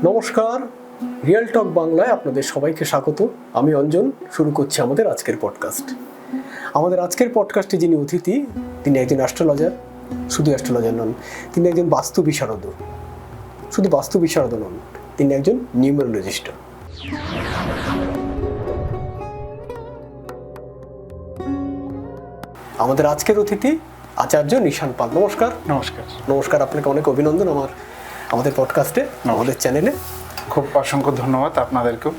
নমস্কার, রিয়েল টক বাংলায় আপনাদের সবাইকে স্বাগত। আমি অঞ্জন। শুরু করছি আমাদের আজকের পডকাস্ট। আমাদের আজকের পডকাস্টে যিনি অতিথি, তিনি একজন অ্যাস্ট্রোলজার। শুধু অ্যাস্ট্রোলজার নন, তিনি একজন বাস্তু বিশারদ। শুধু বাস্তু বিশারদ নন, তিনি একজন নিউমেরোলজিস্ট। আমাদের আজকের অতিথি আচার্য নিশান পাল। নমস্কার। নমস্কার। নমস্কার, আপনাকে অনেক অভিনন্দন আমাদের পডকাস্টে, আমাদের চ্যানেলে। খুব অসংখ্য ধন্যবাদ আপনাদেরকেও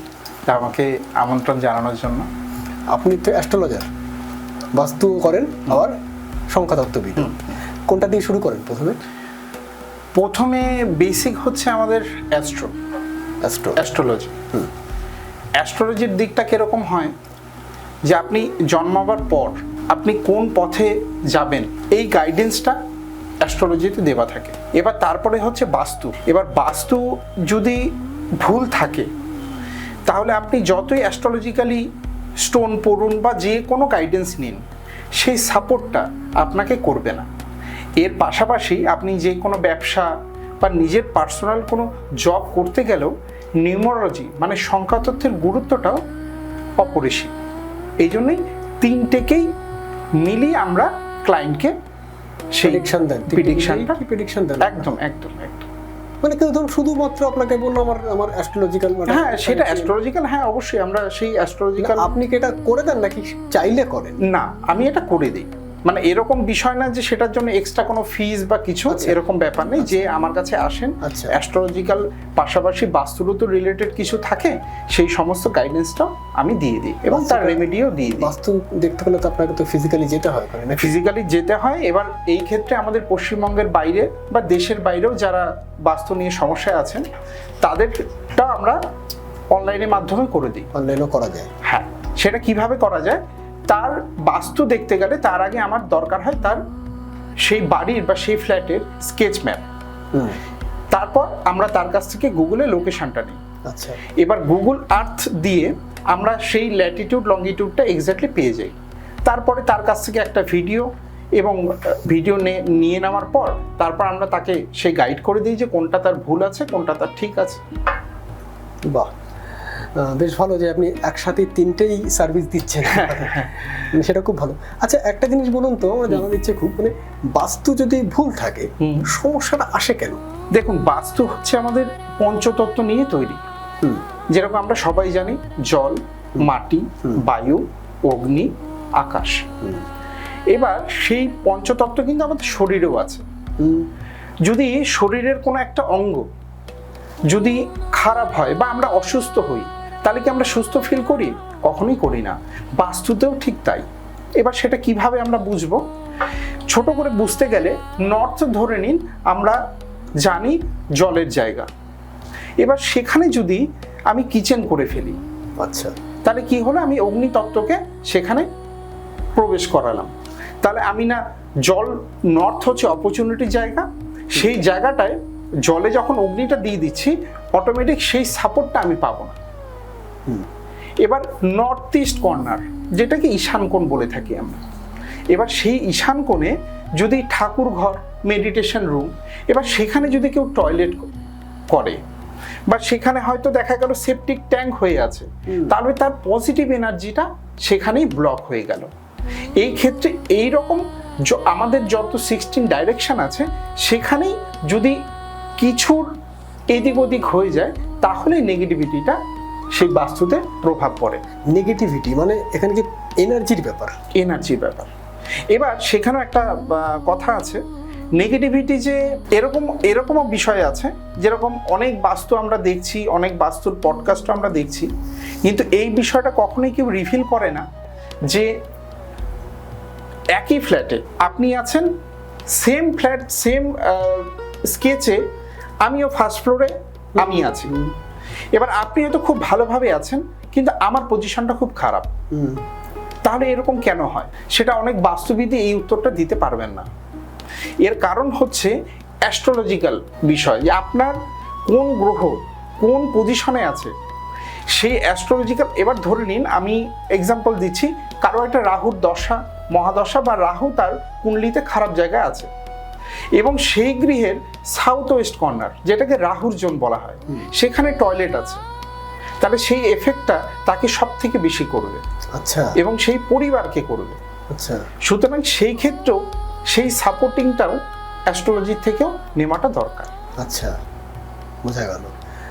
আমাকে আমন্ত্রণ জানানোর জন্য। আপনি তো অ্যাস্ট্রোলজার, বাস্তু করেন, আবার সংখ্যাতত্ত্ববিদ। কোনটা দিয়ে শুরু করেন প্রথমে বেসিক হচ্ছে আমাদের অ্যাস্ট্রোলজি। অ্যাস্ট্রোলজির দিকটা কিরকম হয় যে আপনি জন্মাবার পর আপনি কোন পথে যাবেন এই গাইডেন্সটা অ্যাস্ট্রোলজিতে দেওয়া থাকে। এবার তারপরে হচ্ছে বাস্তু। এবার বাস্তু যদি ভুল থাকে তাহলে আপনি যতই অ্যাস্ট্রোলজিক্যালি স্টোন পড়ুন বা যে কোনো গাইডেন্স নিন, সেই সাপোর্টটা আপনাকে করবে না। এর পাশাপাশি আপনি যে কোনো ব্যবসা বা নিজের পার্সোনাল কোনো জব করতে গেলেও নিউমেরোলজি মানে সংখ্যাতত্ত্বের গুরুত্বটাও অপরিসীম। এই জন্যই তিনটেকেই মিলিয়ে আমরা ক্লায়েন্টকে প্রেডিকশন দেন। একদম একদম একদম। মানে কেউ ধরুন শুধুমাত্র আপনাকে বললো আমার অ্যাস্ট্রোলজিক্যাল, হ্যাঁ সেটা অ্যাস্ট্রোলজিক্যাল, হ্যাঁ অবশ্যই আমরা সেই অ্যাস্ট্রোলজিক্যাল। আপনি কি এটা করে দেন নাকি চাইলে করেন? না, আমি এটা করে দিই। মানে এরকম বিষয় না যে সেটার জন্য এক্সট্রা কোনো ফিজ বা কিছু, এরকম ব্যাপার নেই। যে আমার কাছে আসেন অ্যাস্ট্রোলজিক্যাল পাশাপাশি বাস্তুগত রিলেটেড কিছু থাকে, সেই সমস্ত গাইডেন্সটাও আমি দিয়ে দিই এবং তার রেমেডিও দিয়ে দিই। বাস্তু দেখতে হলে তো আপনাকে তো ফিজিক্যালি যেতে হয়। ফিজিক্যালি যেতে হয়। এবার এই ক্ষেত্রে আমাদের পশ্চিমবঙ্গের বাইরে বা দেশের বাইরেও যারা বাস্তু নিয়ে সমস্যায় আছেন তাদেরটা আমরা অনলাইনের মাধ্যমে করে দিই। অনলাইনেও করা যায়? হ্যাঁ। সেটা কিভাবে করা যায়? তার বাস্তু দেখতে গেলে তার আগে আমার দরকার হয় তার সেই বাড়ির বা সেই ফ্ল্যাটের স্কেচ ম্যাপ। তারপর আমরা তার কাছ থেকে গুগলে লোকেশনটা নিই। আচ্ছা। এবার গুগল আর্থ দিয়ে আমরা সেই ল্যাটিটিউড লঙ্গিটিউডটা এক্স্যাক্টলি পেয়ে যাই। তারপরে তার কাছ থেকে একটা ভিডিও এবং ভিডিও নিয়ে নেওয়ার পর তারপর আমরা তাকে সেই গাইড করে দিই যে কোনটা তার ভুল আছে, কোনটা তার ঠিক আছে। বাহ, বেশ ভালো যে আপনি একসাথে তিনটেই সার্ভিস দিচ্ছেন। সেটা খুব ভালো। আচ্ছা, একটা জিনিস বলুন তো, আমার জানার ইচ্ছে খুব, মানে বাস্তু যদি ভুল থাকে সমস্যাটা আসে কেন? দেখুন, বাস্তু হচ্ছে আমাদের পঞ্চতত্ত্ব নিয়ে তৈরি। যেরকম আমরা সবাই জানি, জল, মাটি, বায়ু, অগ্নি, আকাশ। এবার সেই পঞ্চতত্ত্ব কিন্তু আমাদের শরীরেও আছে। যদি শরীরের কোনো একটা অঙ্গ যদি খারাপ হয় বা আমরা অসুস্থ হই, তাহলে কি আমরা সুস্থ ফিল করি? কখনোই করি না। বাস্তুতেও ঠিক তাই। এবার সেটা কিভাবে আমরা বুঝবো? ছোট করে বুঝতে গেলে নর্থ ধরে নিন, আমরা জানি জলের জায়গা। এবার সেখানে যদি আমি কিচেন করে ফেলি, আচ্ছা, তাহলে কি হলো? আমি অগ্নিতত্ত্বকে সেখানে প্রবেশ করালাম। তাহলে আমি না, জল নর্থ হচ্ছে অপরচুনিটির জায়গা, সেই জায়গাটায় জলে যখন অগ্নিটা দিয়ে দিচ্ছি, অটোমেটিক সেই সাপোর্টটা আমি পাবো না। এবার নর্থ ইস্ট কর্নার, যেটাকে ঈশান কোণ বলে থাকি আমরা, এবার সেই ঈশান কোণে যদি ঠাকুর ঘর, মেডিটেশন রুম, এবার সেখানে যদি কেউ টয়লেট করে বা সেখানে হয়তো দেখা গেল সেপটিক ট্যাঙ্ক হয়ে আছে, তাহলে তার পজিটিভ এনার্জিটা সেখানেই ব্লক হয়ে গেল। এই ক্ষেত্রে এইরকম আমাদের যত 16 ডাইরেকশন আছে, সেখানেই যদি কিছুর এদিক ওদিক হয়ে যায়, তাহলে নেগেটিভিটিটা সেই বাস্তুতে প্রভাব পড়ে। নেগেটিভিটি মানে এখানে কি এনার্জির ব্যাপার? এনার্জির ব্যাপার। এবার সেখানেও একটা কথা আছে, নেগেটিভিটি যে এরকমও বিষয় আছে, যেরকম অনেক বাস্তু আমরা দেখছি, অনেক বাস্তুর পডকাস্ট আমরা দেখছি, কিন্তু এই বিষয়টা কখনোই কেউ রিভিল করে না যে একই ফ্ল্যাটে আপনি আছেন, সেম ফ্ল্যাট, সেম স্কেচে, আমিও ফার্স্ট ফ্লোরে আমি আছি। এবার আপনি হয়তো খুব ভালোভাবে আছেন, কিন্তু আমার পজিশনটা খুব খারাপ। তাহলে এরকম কেন হয়? সেটা অনেক বাস্তুবিদই এই উত্তরটা দিতে পারবেন না। এর কারণ হচ্ছে অ্যাস্ট্রোলজিক্যাল বিষয়, যে আপনার কোন গ্রহ কোন পজিশনে আছে সেই অ্যাস্ট্রোলজিক্যাল। এবার ধরে নিন, আমি এক্সাম্পল দিচ্ছি, কারো একটা রাহুর দশা, মহাদশা বা রাহু তার কুণ্ডলিতে খারাপ জায়গায় আছে, এবং সেই গৃহের সাউথ ওয়েস্ট কর্নার, যেটাকে রাহুর জোন বলা হয়, সেখানে টয়লেট আছে, তাহলে সেই এফেক্টটা তাকে সব থেকে বেশি করবে। আচ্ছা। এবং সেই পরিবারকে করবে। আচ্ছা। সুতরাং সেই ক্ষেত্রেও সেই সাপোর্টিংটাও অ্যাস্ট্রোলজির থেকেও নেওয়াটা দরকার। আচ্ছা, বোঝা গেল,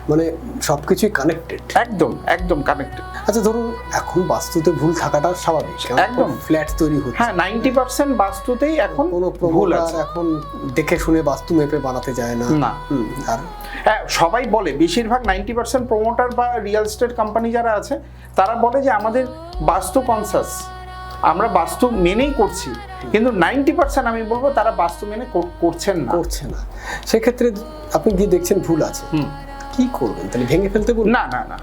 মানে সবকিছুই কানেক্টেড। একদম একদম কানেক্টেড। আচ্ছা, ধরুন এখন বাস্তুতে ভুল থাকাটা স্বাভাবিক, একদম। ফ্ল্যাট তৈরি হচ্ছে, হ্যাঁ, 90% বাস্তুতেই এখন কোনো ভুল প্রমোটার আছে। এখন দেখে শুনে বাস্তু মেপে বানাতে যায় না। না। আর হ্যাঁ, সবাই বলে, বেশিরভাগ 90% প্রমোটার বা রিয়েল এস্টেট কোম্পানি যারা আছে তারা বলে যে আমাদের বাস্তু কনসাস, আমরা বাস্তু মেনেই করছি, কিন্তু 90% আমি বলবো তারা বাস্তু মেনে করছেন না। করছে না। সেক্ষেত্রে আপনি গিয়ে দেখছেন ভুল আছে, কি করবেন? তাহলে ভেঙে ফেলতে বলুন? না না না,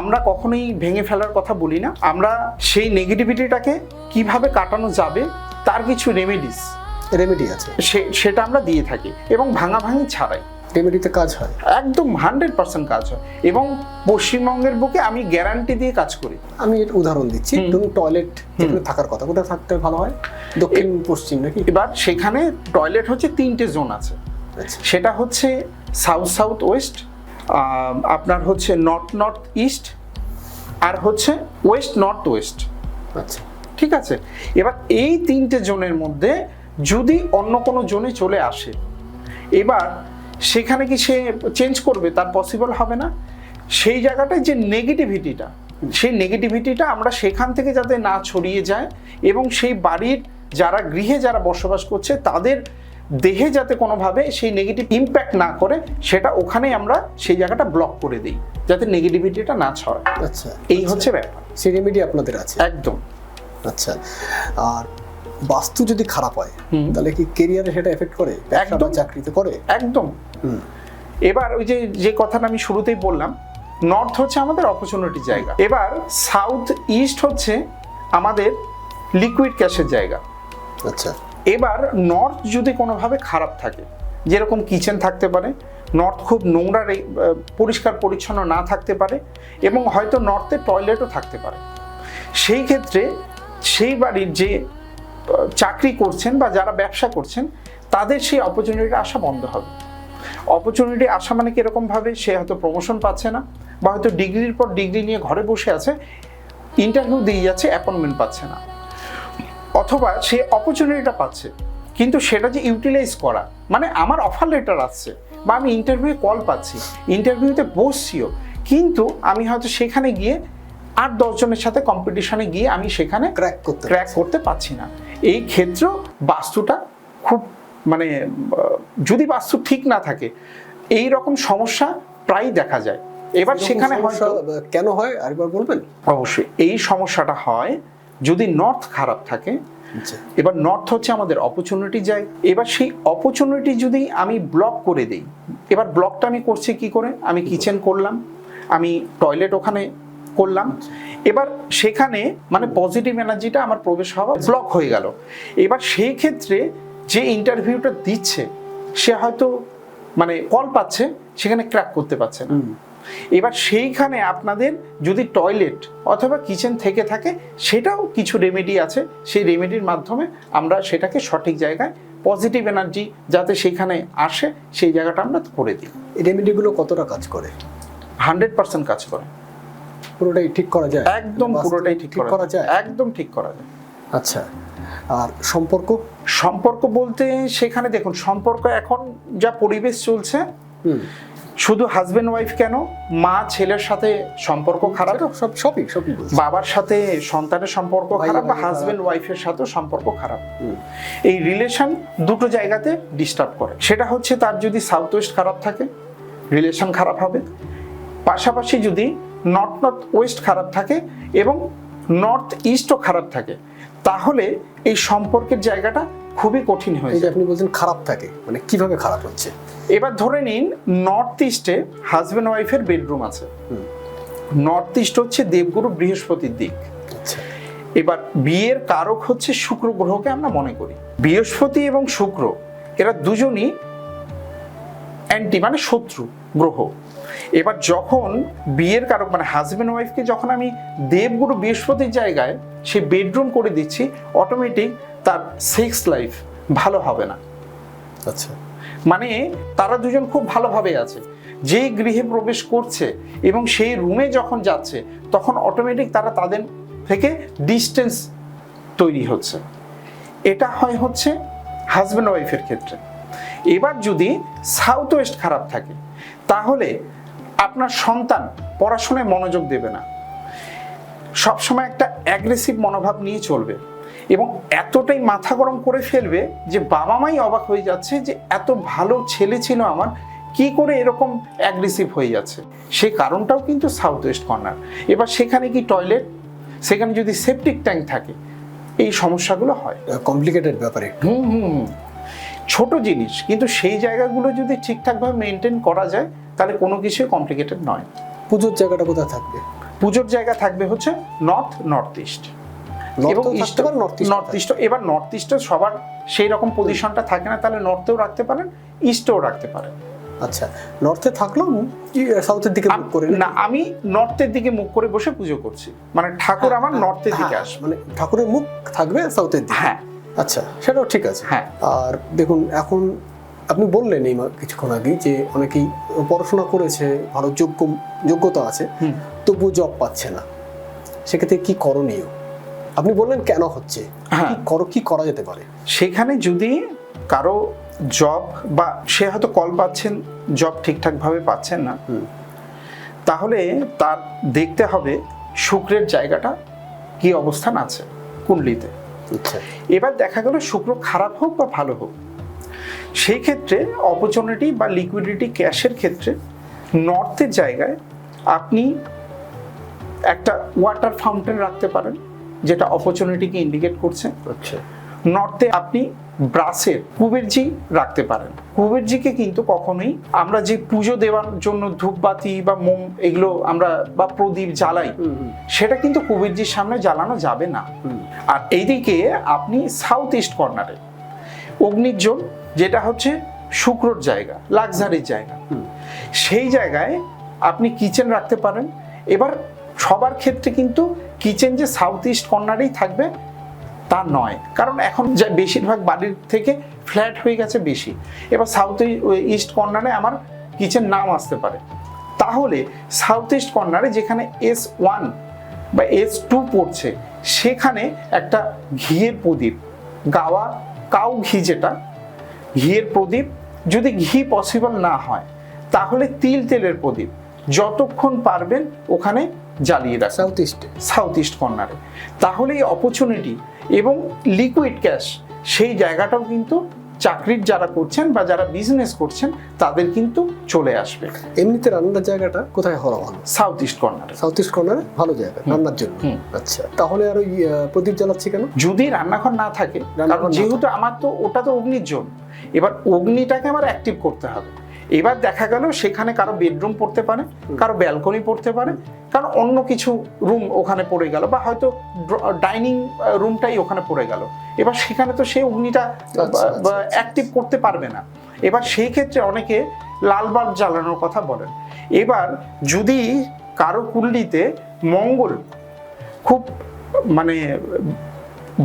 আমরা কখনোই ভেঙে ফেলার কথা বলি না। আমরা সেই নেগেটিভিটিটাকে কিভাবে কাটানো যাবে তার কিছু রেমেডি আছে, সেটা আমরা দিয়ে থাকি, এবং ভাঙাভাঙি ছাড়াই রেমেডিতে কাজ হয়, একদম 100% কাজ হয়। এবং পশ্চিমবঙ্গের বুকে আমি গ্যারান্টি দিয়ে কাজ করি। আমি এর উদাহরণ দিচ্ছি, ধরুন টয়লেট যেখানে থাকার কথা, কোথায় থাকতে ভালো হয়? দক্ষিণ পশ্চিম নাকি? এবার সেখানে টয়লেট হচ্ছে 3টে জোন আছে। আচ্ছা। সেটা হচ্ছে সাউথ ওয়েস্ট, আপনার হচ্ছে নর্থ ইস্ট, আর হচ্ছে নর্থ ওয়েস্ট। আচ্ছা, ঠিক আছে। এবার এই 3টে জোনের মধ্যে যদি অন্য কোনো জোনে চলে আসে, এবার সেখানে কি সে চেঞ্জ করবে? তার পসিবল হবে না। সেই জায়গাটায় যে নেগেটিভিটিটা, সেই নেগেটিভিটিটা আমরা সেখান থেকে যাতে না ছড়িয়ে যায়, এবং সেই বাড়ির গৃহে যারা বসবাস করছে তাদের দেহে যাতে কোনোভাবে সেই নেগেটিভ ইম্প্যাক্ট না করে, সেটা ওখানেই আমরা সেই জায়গাটা ব্লক করে দিই, যাতে নেগেটিভিটিটা না ছড়ায়। আচ্ছা, এই হচ্ছে ব্যাপার। সেই রেমেডি আপনাদের আছে? একদম। আচ্ছা, আর বাস্তু যদি খারাপ হয় তাহলে কি কেরিয়ারে সেটা এফেক্ট করে? একদম। চাকরিতে করে? একদম। এবার ওই যে কথাটা আমি শুরুতেই বললাম, নর্থ হচ্ছে আমাদের অপরচুনিটি জায়গা, এবার সাউথ ইস্ট হচ্ছে আমাদের লিকুইড ক্যাশের জায়গা। আচ্ছা। এবার নর্থ যদি কোনোভাবে খারাপ থাকে, যেরকম কিচেন থাকতে পারে, নর্থ খুব নোংরা পরিষ্কার পরিচ্ছন্ন না থাকতে পারে, এবং হয়তো নর্থে টয়লেটও থাকতে পারে, সেই ক্ষেত্রে সেই বাড়ির যে চাকরি করছেন বা যারা ব্যবসা করছেন তাদের সেই অপরচুনিটি আসা বন্ধ হবে। অপরচুনিটি আসা মানে কীরকমভাবে? সে হয়তো প্রমোশন পাচ্ছে না, বা হয়তো ডিগ্রির পর ডিগ্রি নিয়ে ঘরে বসে আছে, ইন্টারভিউ দিয়ে যাচ্ছে, অ্যাপয়েন্টমেন্ট পাচ্ছে না, অথবা সে অপরচুনিটিটা পাচ্ছে কিন্তু সেটা যে ইউটিলাইজ করা, মানে আমার অফার লেটার আসছে বা আমি ইন্টারভিউ কল পাচ্ছি, ইন্টারভিউতে বসছিও, কিন্তু আমি হয়তো সেখানে গিয়ে 8-10 জনের সাথে কম্পিটিশনে গিয়ে আমি সেখানে ক্র্যাক করতে পারছি না। এই ক্ষেত্রেও বাস্তুটা খুব, মানে যদি বাস্তু ঠিক না থাকে এই রকম সমস্যা প্রায় দেখা যায়। এবার সেখানে কেন হয় আরেকবার বলবেন? অবশ্যই এই সমস্যাটা হয় যদি নর্থ খারাপ থাকে। এবার নর্থ হচ্ছে আমাদের অপরচুনিটি জায়গা, এবার সেই অপরচুনিটি যদি আমি ব্লক করে দেই, এবার ব্লকটা আমি করছি কি করে? আমি কিচেন করলাম, আমি টয়লেট ওখানে করলাম, এবার সেখানে মানে পজিটিভ এনার্জিটা আমার প্রবেশ হওয়া ব্লক হয়ে গেল। এবার সেই ক্ষেত্রে যে ইন্টারভিউটা দিচ্ছে সে হয়তো মানে কল পাচ্ছে, সেখানে ক্র্যাক করতে পারছে না। এবার সেইখানে আপনাদের যদি টয়লেট অথবা কিচেন থেকে থাকে, সেটাও কিছু রেমেডি আছে, সেই রেমেডির মাধ্যমে আমরা সেটাকে সঠিক জায়গায় পজিটিভ এনার্জি যাতে সেখানে আসে সেই জায়গাটা আমরা করে দিই। এই রেমেডিগুলো কতটা কাজ করে? 100% কাজ করে। পুরোটাই ঠিক করা যায়? একদম পুরোটাই ঠিক করা যায়, একদম ঠিক করা যায়। আচ্ছা, আর সম্পর্ক বলতে সেখানে দেখুন, সম্পর্ক এখন যা পরিবেশ চলছে, শুধু হাজবেন্ড ওয়াইফ কেন, মা ছেলের সাথে সম্পর্ক খারাপ, সবই বাবার সাথে সন্তানের সম্পর্ক খারাপ, বা হাজবেন্ড ওয়াইফের সাথে সম্পর্ক খারাপ, এই রিলেশন দুটো জায়গাতে ডিস্টার্ব করে। সেটা হচ্ছে তার যদি সাউথ ওয়েস্ট খারাপ থাকে রিলেশন খারাপ হবে, পাশাপাশি যদি নর্থ ওয়েস্ট খারাপ থাকে এবং নর্থ ইস্টও খারাপ থাকে, তাহলে এই সম্পর্কের জায়গাটা খুবই কঠিন হয়ে যায়। আপনি বলছেন খারাপ থাকে, মানে কিভাবে খারাপ হচ্ছে? এবার ধরে নিন নর্থ ইস্টে হাজবেন্ড ওয়াইফের বেডরুম আছে, নর্থ ইস্ট হচ্ছে দেবগুরু বৃহস্পতির দিক। এবার বিয়ের কারক হচ্ছে শুক্র গ্রহকে আমরা মনে করি। বৃহস্পতি এবং শুক্র এরা দুজনই অ্যান্টি, মানে শত্রু গ্রহ। এবার যখন বিয়ের কারক মানে হাজবেন্ড ওয়াইফকে যখন আমি দেবগুরু বৃহস্পতির জায়গায় সে বেডরুম করে দিচ্ছি, অটোমেটিক তার সেক্স লাইফ ভালো হবে না। আচ্ছা, মানে তারা দুজন খুব ভালোভাবে আছে। যেই গৃহে প্রবেশ করছে এবং সেই রুমে যখন যাচ্ছে তখন অটোমেটিক তারা তাদের থেকে ডিস্টেন্স তৈরি হচ্ছে। এটা হচ্ছে হাজব্যান্ড ওয়াইফের ক্ষেত্রে। এবার যদি সাউথ ওয়েস্ট খারাপ থাকে তাহলে আপনার সন্তান পড়াশোনায় মনোযোগ দেবে না, সবসময় একটা অ্যাগ্রেসিভ মনোভাব নিয়ে চলবে এবং এতটাই মাথা গরম করে ফেলবে যে বাবা মাই অবাক হয়ে যাচ্ছে যে এত ভালো ছেলে ছিল আমার, কি করে এরকম অ্যাগ্রেসিভ হয়ে যাচ্ছে। সেই কারণটাও কিন্তু সাউথ ওয়েস্ট কর্নার। এবার সেখানে কি টয়লেট, সেখানে যদি সেপটিক ট্যাঙ্ক থাকে, এই সমস্যাগুলো হয়। কমপ্লিকেটেড ব্যাপারে। ছোট জিনিস, কিন্তু সেই জায়গাগুলো যদি ঠিকঠাকভাবে মেনটেন করা যায় তাহলে কোনো কিছুই কমপ্লিকেটেড নয়। পুজোর জায়গাটা কোথায় থাকবে? পুজোর জায়গা থাকবে হচ্ছে নর্থ ইস্ট এবং নর্থ ইস্ট। এবার নর্থ ইস্টে সবার সেই রকম পজিশনটা থাকে না, তাহলে নর্থেও রাখতে পারেন, ইস্টেও রাখতে পারেন। আচ্ছা, নর্থে থাকলো কি সাউথের দিকে মুখ করে? না, আমি নর্থের দিকে মুখ করে বসে পুজো করছি, মানে ঠাকুর আমার নর্থের দিকে আসবে, মানে ঠাকুরের মুখ থাকবে সাউথের দিকে। হ্যাঁ, আচ্ছা, সেটাও ঠিক আছে। হ্যাঁ। আর দেখুন, এখন আপনি বললেন এই কিছুক্ষণ আগে যে অনেকেই পড়াশোনা করেছে, ভালো যোগ্যতা আছে, তবুও জব পাচ্ছে না, সেক্ষেত্রে কি করণীয়? আপনি বললেন কেন হচ্ছে, কি করা যেতে পারে? সেখানে যদি কারো জব বা সে হয়তো কল পাচ্ছেন, জব ঠিকঠাকভাবে পাচ্ছেন না, তাহলে তার দেখতে হবে শুক্রের জায়গাটা কি অবস্থান আছে কুণ্ডলিতে। এবার দেখা গেল শুক্র খারাপ হোক বা ভালো হোক, সেই ক্ষেত্রে অপরচুনিটি বা লিকুইডিটি ক্যাশের ক্ষেত্রে নর্থের জায়গায় আপনি একটা ওয়াটার ফাউন্টেন রাখতে পারেন, যেটা অপরচুনিটিকে ইন্ডিকেট করছে। আচ্ছা, নর্থে আপনি ব্রাসের কুবেরজি রাখতে পারেন। কুবেরজিকে কিন্তু কখনোই আমরা যে পুজো দেওয়ার জন্য ধূপবাতি বা মোম এগুলো আমরা বা প্রদীপ জ্বালাই, সেটা কিন্তু কুবেরজির সামনে জ্বালানো যাবে না। আর এইদিকে আপনি সাউথ ইস্ট কর্নারে অগ্নির জোন, যেটা হচ্ছে শুক্রর জায়গা, লাক্সারির জায়গা, সেই জায়গায় আপনি কিচেন রাখতে পারেন। এবার সবার ক্ষেত্রে কিন্তু কিচেন যে সাউথ ইস্ট কর্নারেই থাকবে তা নয়, কারণ এখন যে বেশিরভাগ বাড়ির থেকে ফ্ল্যাট হয়ে গেছে বেশি। এবার সাউথ ইস্ট কর্নারে আমার কিচেন নাও আসতে পারে, তাহলে সাউথ ইস্ট কর্নারে যেখানে S1 বা S2 পড়ছে সেখানে একটা ঘিয়ের প্রদীপ, কাউ ঘি, যেটা ঘিয়ের প্রদীপ, যদি ঘি পসিবল না হয় তাহলে তেলের প্রদীপ যতক্ষণ পারবেন ওখানে জ্বালিয়ে রাখ সাউথ ইস্ট কর্নারে। তাহলে এই অপরচুনিটি এবং লিকুইড ক্যাশ, সেই জায়গাটাও কিন্তু চাকরির যারা করছেন বা যারা বিজনেস করছেন তাদের কিন্তু চলে আসবে। এমনিতে রান্নার জায়গাটা কোথায় হওয়া ভালো? সাউথ ইস্ট কর্নারে ভালো জায়গা রান্নার জন্য। আচ্ছা, তাহলে আর ওই প্রদীপ জ্বালাচ্ছি কেন? যদি রান্নাঘর না থাকে, যেহেতু আমার তো ওটা তো অগ্নির জোন, এবার অগ্নিটাকে আমার অ্যাক্টিভ করতে হবে। এবার দেখা গেল সেখানে কারো বেডরুম পড়তে পারে, কারো ব্যালকনি পড়তে পারে, কারণ অন্য কিছু রুম ওখানে পড়ে গেল, বা হয়তো ডাইনিং রুমটাই ওখানে পড়ে গেল। এবার সেখানে তো সে অগ্নিটা অ্যাক্টিভ করতে পারবে না। এবার সেই ক্ষেত্রে অনেকে লাল বাল্ব জ্বালানোর কথা বলেন। এবার যদি কারো কুণ্ডলিতে মঙ্গল খুব মানে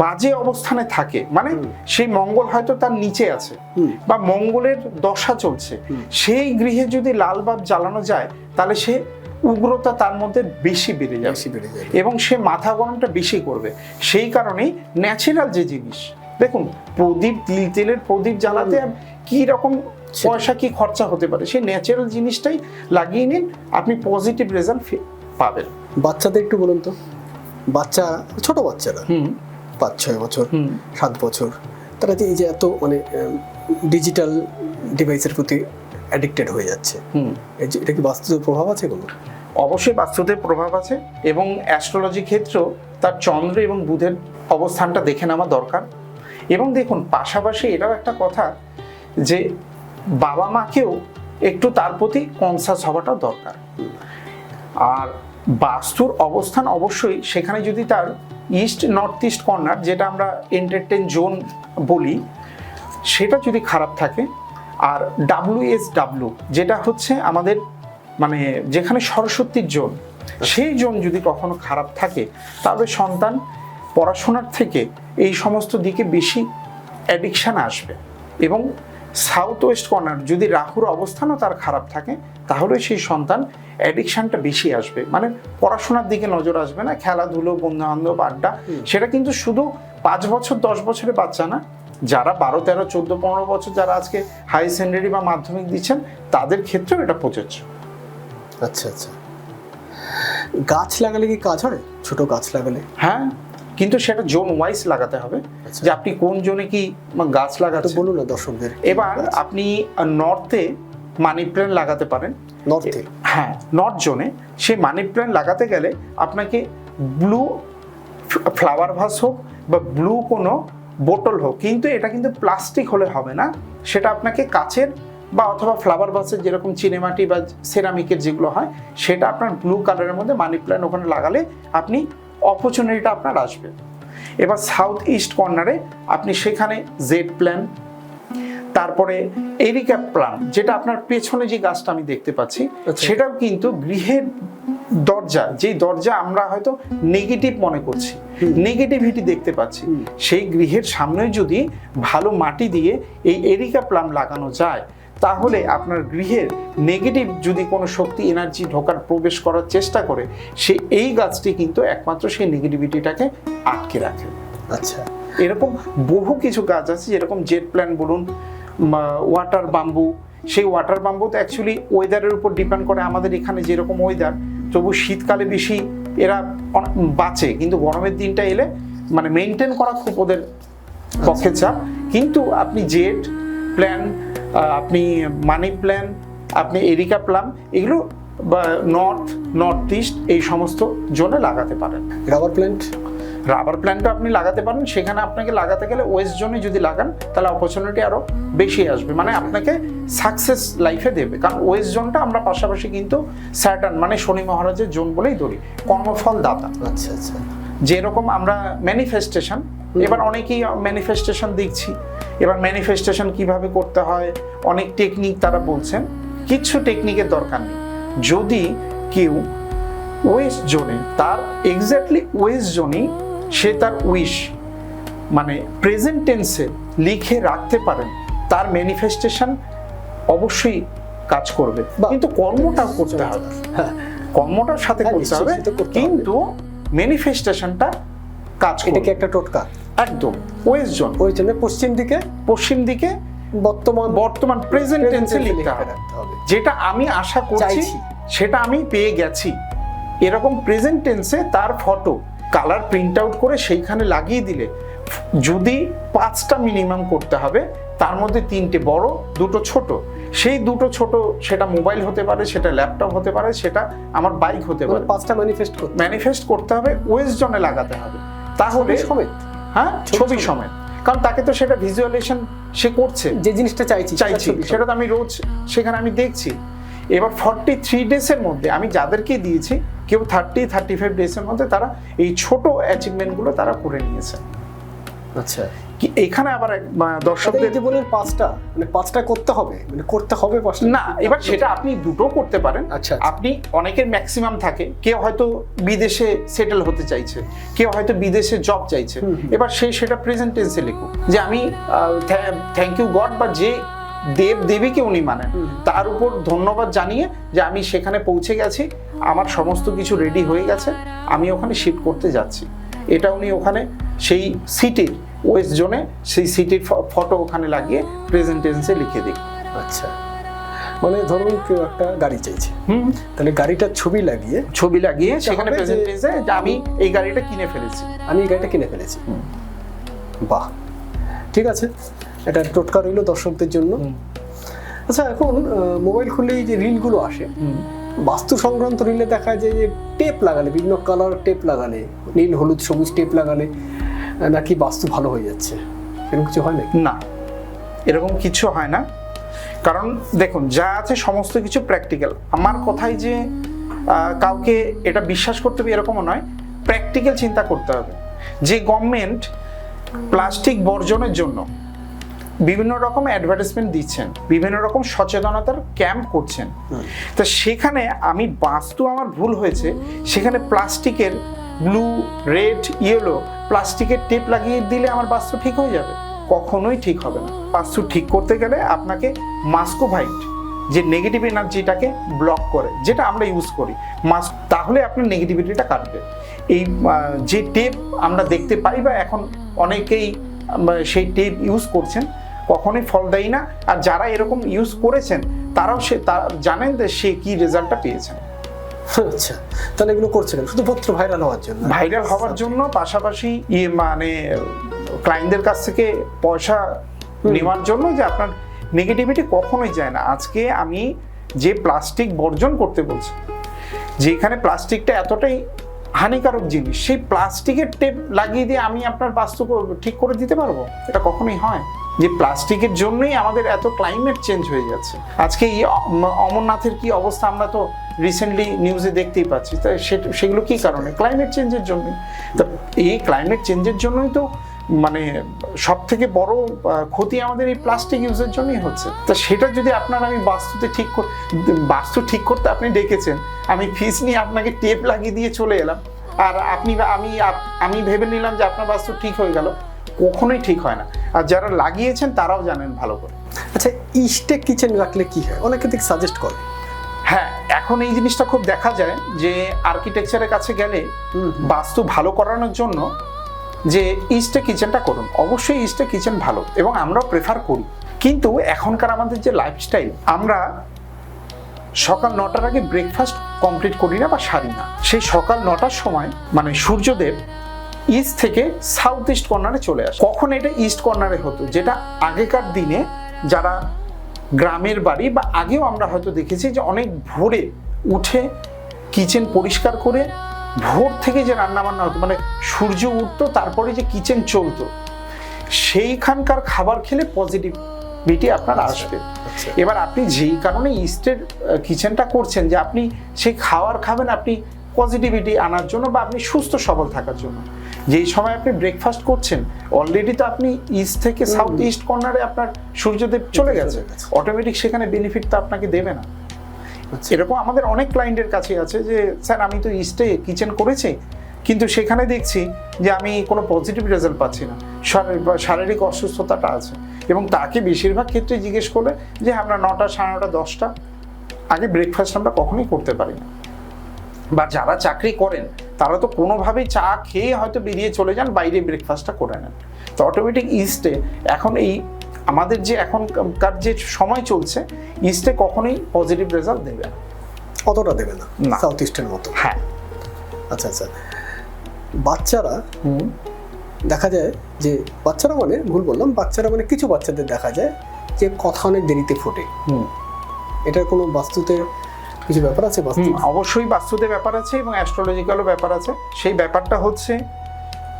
বাজে অবস্থানে থাকে, মানে সেই মঙ্গল হয়তো তার নিচে আছে বা মঙ্গলের দশা চলছে, সেই গৃহে যদি লাল বাল্ব জ্বালানো যায় তাহলে সে উগ্রতা তার মধ্যে বেশি বেড়ে যাবে এবং সে মাথা গরমটা বেশি করবে। সেই কারণেই ন্যাচারাল যে জিনিস, দেখুন প্রদীপ, তেলের প্রদীপ জ্বালাতে কি রকম পয়সা কি খরচা হতে পারে, সেই ন্যাচারাল জিনিসটাই লাগিয়ে নিন, আপনি পজিটিভ রেজাল্ট পাবেন। বাচ্চাদের একটু বলুন তো, ছোট বাচ্চারা 5-6 বছর 7 বছর, তারা যে এই যে এত মানে ডিজিটাল ডিভাইসের প্রতি অ্যাডিক্টেড হয়ে যাচ্ছে, এটা কি বাস্তুদের প্রভাব আছে কোনো? অবশ্যই বাস্তুদের প্রভাব আছে, এবং অ্যাস্ট্রোলজি ক্ষেত্রেও তার চন্দ্র এবং বুধের অবস্থানটা দেখে নেওয়া দরকার। এবং দেখুন, পাশাপাশি এটাও একটা কথা যে বাবা মাকেও একটু তার প্রতি কনসাস হওয়াটাও দরকার। আর বাস্তুর অবস্থান অবশ্যই সেখানে যদি তার নর্থ ইস্ট কর্নার, যেটা আমরা এন্টারটেইন জোন বলি, সেটা যদি খারাপ থাকে, আর WSW যেটা হচ্ছে আমাদের মানে যেখানে সরস্বতীর জোন, সেই জোন যদি কখনো খারাপ থাকে, তাহলে সন্তান পড়াশোনার থেকে এই সমস্ত দিকে বেশি অ্যাডিকশান আসবে। এবং সাউথ ওয়েস্ট কর্নার যদি রাহুর অবস্থানও তার খারাপ থাকে, তাহলে সেই সন্তান অ্যাডিকশনটা বেশি আসবে, মানে পড়াশোনার দিকে নজর আসবে না, খেলাধুলো, বন্ধু বান্ধব, আড্ডা। সেটা কিন্তু শুধু 5 বছর 10 বছরের বাচ্চা না, যারা 12, 13, 14, 15 বছর যারা আজকে হাই সেকেন্ডারি বা মাধ্যমিক দিচ্ছেন, তাদের ক্ষেত্রেও এটা প্রযোজ্য। আচ্ছা আচ্ছা, গাছ লাগালে কি কাজ হয়? ছোট গাছ লাগালে? হ্যাঁ, কিন্তু সেটা জোন ওয়াইজ লাগাতে হবে, যে আপনি কোন জোনে কি গাছ লাগাতে বলুন না দর্শকদের। এবার আপনি নর্থে মানি প্ল্যান্ট লাগাতে পারেন। নর্থে? হ্যাঁ, নর্থ জোনে সেই মানি প্ল্যান্ট লাগাতে গেলে আপনাকে ব্লু ফ্লাওয়ার ভাস হোক বা ব্লু কোনো বোতল হোক, কিন্তু এটা কিন্তু প্লাস্টিক হলে হবে না, সেটা আপনাকে কাচের বা অথবা ফ্লাওয়ার ভাসের যেরকম চিনেমাটি বা সেরামিকের যেগুলো হয়, সেটা আপনার ব্লু কালারের মধ্যে মানি প্ল্যান্ট ওখানে লাগালে আপনি অপরচুনিটিটা আপনার আসবে। এবার সাউথ ইস্ট কর্নারে আপনি সেখানে জেড প্ল্যান্ট, তারপরে এরিকা প্ল্যান্ট, যেটা আপনার পেছনে যে গাছটা আমি দেখতে পাচ্ছি, সেটাও কিন্তু গৃহের দরজা, যে দরজা আমরা হয়তো নেগেটিভ মনে করছি, নেগেটিভিটি দেখতে পাচ্ছি, সেই গৃহের সামনে যদি ভালো মাটি দিয়ে এই এরিকা প্ল্যান্ট লাগানো যায়, তাহলে আপনার গৃহের নেগেটিভ যদি কোনো শক্তি, এনার্জি ঢোকার, প্রবেশ করার চেষ্টা করে, এই গাছটি কিন্তু একমাত্র সেই নেগেটিভিটিটাকে আটকে রাখে। আচ্ছা, এরকম বহু কিছু গাছ আছে, যেরকম জেড প্ল্যান্ট বলুন, ওয়াটার বাম্বু। সেই ওয়াটার বাম্বু তো অ্যাকচুয়ালি ওয়েদারের উপর ডিপেন্ড করে, আমাদের এখানে যেরকম ওয়েদার, তবু শীতকালে বেশি এরা বাঁচে, কিন্তু গরমের দিনটা এলে মানে মেনটেন করা খুব ওদের পক্ষে চাপ। কিন্তু আপনি জেড প্ল্যান্ট, আপনি মানি প্ল্যান্ট, আপনি এরিকা প্লাম, এগুলো নর্থ ইস্ট এই সমস্ত জোনে লাগাতে পারেন। Rubber plant? রাবার প্ল্যান্টও আপনি লাগাতে পারেন, সেখানে আপনাকে লাগাতে গেলে ওয়েস্ট জোনে যদি লাগান, তাহলে অপরচুনিটি আরো বেশি আসবে, মানে আপনাকে সাকসেস লাইফে দেবে। কারণ ওয়েস্ট জোনটা আমরা পাশাপাশি কিন্তু স্যাটার্ন মানে শনি মহারাজের জোন বলেই ধরি, কর্মফল দাতা। আচ্ছা আচ্ছা, যেরকম আমরা ম্যানিফেস্টেশন, এবার অনেকেই ম্যানিফেস্টেশন দেখছি, এবার ম্যানিফেস্টেশন কিভাবে করতে হয়, অনেক টেকনিক তারা বলছেন, কিছু টেকনিকের দরকার নেই। যদি কেউ ওয়েস্ট জোনে, তার এক্স্যাক্টলি ওয়েস্ট জোনেই সে তার উইশ মানে প্রেজেন্ট টেন্সে লিখে রাখতে পারেন, তার ম্যানিফেস্টেশন অবশ্যই কাজ করবে। কিন্তু কর্মটাও করতে হবে, কর্মটার সাথে করতে হবে, কিন্তু ম্যানিফেস্টেশনটা কাজ করবে। এটা কি একটা টোটকা? একদম ওয়েস্ট জোন, ওই জন্য পশ্চিম দিকে বর্তমান প্রেজেন্ট টেন্সে লিখতে হবে, যেটা আমি আশা করছি সেটা আমি পেয়ে গেছি। এরকম প্রেজেন্ট টেন্সে তার ফটো কালার প্রিন্ট আউট করে সেইখানে লাগিয়ে দিলে, যদি 5টা মিনিমাম করতে হবে, তার মধ্যে 3টে বড়, 2টো ছোট। সেই 2টো ছোট, সেটা মোবাইল হতে পারে, সেটা ল্যাপটপ হতে পারে, সেটা আমার বাইক হতে পারে, 5টা ম্যানিফেস্ট করতে হবে, ওয়েস্ট জোনে লাগাতে হবে, তাহলে সমেত। হ্যাঁ, ছবি সমেত, কারণ তাকে তো সেটা ভিজুয়ালাইজেশন সে করছে, যে জিনিসটা চাইছি সেটা তো আমি রোজ সেখানে আমি দেখছি। এবার 43 ডেজের মধ্যে আমি যাদেরকে দিয়েছি, কেউ 30-35 ডেজের মধ্যে তারা এই ছোট অ্যাচিভমেন্টগুলো তারা করে নিয়েছে। আচ্ছা, কি এখানে আবার দর্শকদের যে বলেন 5টা করতে হবে, মানে করতে হবে 5টা না, এবার সেটা আপনি দুটো করতে পারেন। আচ্ছা, আপনি অনেকের ম্যাক্সিমাম থাকে, কেউ হয়তো বিদেশে সেটেল হতে চাইছে, কেউ হয়তো বিদেশে জব চাইছে, এবার সেটা প্রেজেন্ট টেন্সে লিখুক, যে আমি থ্যাংক ইউ গড বা যে দেবীকে উনি মানেন, তার উপর ধন্যবাদ জানিয়ে যে আমি সেখানে পৌঁছে গেছি, আমার সমস্ত কিছু রেডি হয়ে গেছে, আমি ওখানে শিফট করতে যাচ্ছি। এটা উনি ওখানে সেই সিটির ওয়েস্ট জোনে সেই সিটির ফটো ওখানে লাগিয়ে প্রেজেন্ট টেন্সে লিখে দিই। আচ্ছা, মানে ধরুন কেউ একটা গাড়ি চাইছে, তাহলে গাড়িটার ছবি লাগিয়ে সেখানে প্রেজেন্ট টেন্সে যে আমি এই গাড়িটা কিনে ফেলেছি, বাহ, ঠিক আছে, এটা টোটকা রইল দর্শকদের জন্য। আচ্ছা, এখন মোবাইল খুললেই যে রিলগুলো আসে, বাস্তু সংক্রান্ত রিলে দেখা যায় যে টেপ লাগালে, বিভিন্ন কালার টেপ লাগালে, নীল হলুদ সবুজ টেপ লাগালে নাকি বাস্তু ভালো হয়ে যাচ্ছে, এরকম কিছু হয় নাকি? না, এরকম কিছু হয় না, কারণ দেখুন যা আছে সমস্ত কিছু প্র্যাকটিক্যাল। আমার কথাই যে কাউকে এটা বিশ্বাস করতে হবে এরকমও নয়, প্র্যাকটিক্যাল চিন্তা করতে হবে। যে গভর্নমেন্ট প্লাস্টিক বর্জনের জন্য বিভিন্ন রকম অ্যাডভার্টাইজমেন্ট দিচ্ছেন, বিভিন্ন রকম সচেতনতার ক্যাম্প করছেন, তা সেখানে আমি বাস্তু আমার ভুল হয়েছে, সেখানে প্লাস্টিকের ব্লু রেড ইয়েলো প্লাস্টিকের টেপ লাগিয়ে দিলে আমার বাস্তু ঠিক হয়ে যাবে? কখনোই ঠিক হবে না। বাস্তু ঠিক করতে গেলে আপনাকে মাস্কোভাইট, যে নেগেটিভ এনার্জিটাকে ব্লক করে, যেটা আমরা ইউজ করি তাহলে আপনার নেগেটিভিটিটা কাটবে। এই যে টেপ আমরা দেখতে পাই বা এখন অনেকেই সেই টেপ ইউজ করছেন, কখনোই ফলদায়ী না। আর যারা এরকম ইউজ করেছেন তারাও জানেন যে সে কি রেজাল্টটা পেয়েছেন। আচ্ছা, তাহলে এগুলো করছিলেন শুধুমাত্র ভাইরাল হওয়ার জন্য? ভাইরাল হওয়ার জন্য, পাশাপাশি মানে ক্লায়েন্টদের কাছ থেকে পয়সা নেওয়ার জন্য, যে আপনার নেগেটিভিটি কখনোই যায় না। আজকে আমি যে প্লাস্টিক বর্জন করতে বলছি, যেখানে প্লাস্টিকটা এতটাই হানিকারক জিনিস, সেই প্লাস্টিকের টেপ লাগিয়ে দিয়ে আমি আপনার বাস্তু ঠিক করে দিতে পারবো? এটা কখনোই হয়? যে প্লাস্টিকের জন্যই আমাদের এত ক্লাইমেট চেঞ্জ হয়ে যাচ্ছে। আজকে এই অমরনাথের কি অবস্থা আমরা তো রিসেন্টলি নিউজে দেখতেই পাচ্ছি। তাই সেগুলো কি কারণে? ক্লাইমেট চেঞ্জের জন্যই। তা এই ক্লাইমেট চেঞ্জের জন্যই তো মানে সব থেকে বড় ক্ষতি আমাদের এই প্লাস্টিক ইউজের জন্যই হচ্ছে। তা সেটা যদি আপনার আমি বাস্তু ঠিক করতে আপনি ডেকেছেন, আমি ফিস নিয়ে আপনাকে টেপ লাগিয়ে দিয়ে চলে এলাম, আর আমি ভেবে নিলাম যে আপনার বাস্তু ঠিক হয়ে গেল, কখনোই ঠিক হয় না। আর যারা লাগিয়েছেন তারাও জানেন ভালো করে। আচ্ছা, ইস্টে কিচেন রাখলে কি হয়? অনেকে দিক সাজেস্ট করে। হ্যাঁ, এখন এই জিনিসটা খুব দেখা যায় যে আর্কিটেকচারের কাছে গেলে বাস্তু ভালো করানোর জন্য যে ইস্টে কিচেনটা করুন। অবশ্যই ইস্টে কিচেন ভালো এবং আমরাও প্রেফার করি, কিন্তু এখনকার আমাদের যে লাইফস্টাইল, আমরা সকাল 9টার আগে ব্রেকফাস্ট কমপ্লিট করি না বা সারি না। সেই সকাল 9টার সময় মানে সূর্যদেব ইস্ট থেকে সাউথ ইস্ট কর্নারে চলে আসে। কখন এটা ইস্ট কর্নারে হতো, যেটা আগেকার দিনে যারা গ্রামের বাড়ি বা আগেও আমরা হয়তো দেখেছি যে অনেক ভোরে উঠে কিচেন পরিষ্কার করে ভোর থেকে যে রান্নাবান্না হতো, মানে সূর্য উঠতো তারপরে যে কিচেন চলতো, সেইখানকার খাবার খেলে পজিটিভিটি আপনার আসবে। এবার আপনি যেই কারণে ইস্টের কিচেনটা করছেন, যে আপনি সেই খাবার খাবেন আপনি পজিটিভিটি আনার জন্য বা আপনি সুস্থ সবল থাকার জন্য। যেই সময় আপনি ব্রেকফাস্ট করছেন, অলরেডি তো আপনি ইস্ট থেকে সাউথ ইস্ট কর্নারে আপনার সূর্যদেব চলে গেছে, অটোমেটিক সেখানে বেনিফিট তো আপনাকে দেবে না। এরকম আমাদের অনেক ক্লায়েন্টের কাছে আছে যে স্যার আমি তো ইস্টে কিচেন করেছি, কিন্তু সেখানে দেখছি যে আমি কোনো পজিটিভ রেজাল্ট পাচ্ছি না, শারীরিক অসুস্থতাটা আছে। এবং তাকে বেশিরভাগ ক্ষেত্রে জিজ্ঞেস করলে যে আমরা 9টা, 9:30, 10টা আগে ব্রেকফাস্ট আমরা কখনোই করতে পারি না। বা যারা চাকরি করেন তারা তো কোনোভাবেই চা খেয়ে হয়তো বেরিয়ে চলে যান, বাইরে ব্রেকফাস্টটা করে নেন। তো অটোমেটিক ইস্টে এখন এই আমাদের যে এখনকার যে সময় চলছে, ইস্টে কখনোই পজিটিভ রেজাল্ট দেবে না, অতটা দেবে না সাউথ ইস্টের মতো। হ্যাঁ। আচ্ছা আচ্ছা, বাচ্চারা দেখা যায় যে, বাচ্চারা মানে ভুল বললাম, বাচ্চারা মানে কিছু বাচ্চাদের দেখা যায় যে কথা অনেক দেরিতে ফোটে। এটার কোনো বাস্তুতে কিছু ব্যাপার আছে? অবশ্যই বাস্তুতে ব্যাপার আছে এবং অ্যাস্ট্রোলজিক্যালও ব্যাপার আছে। সেই ব্যাপারটা হচ্ছে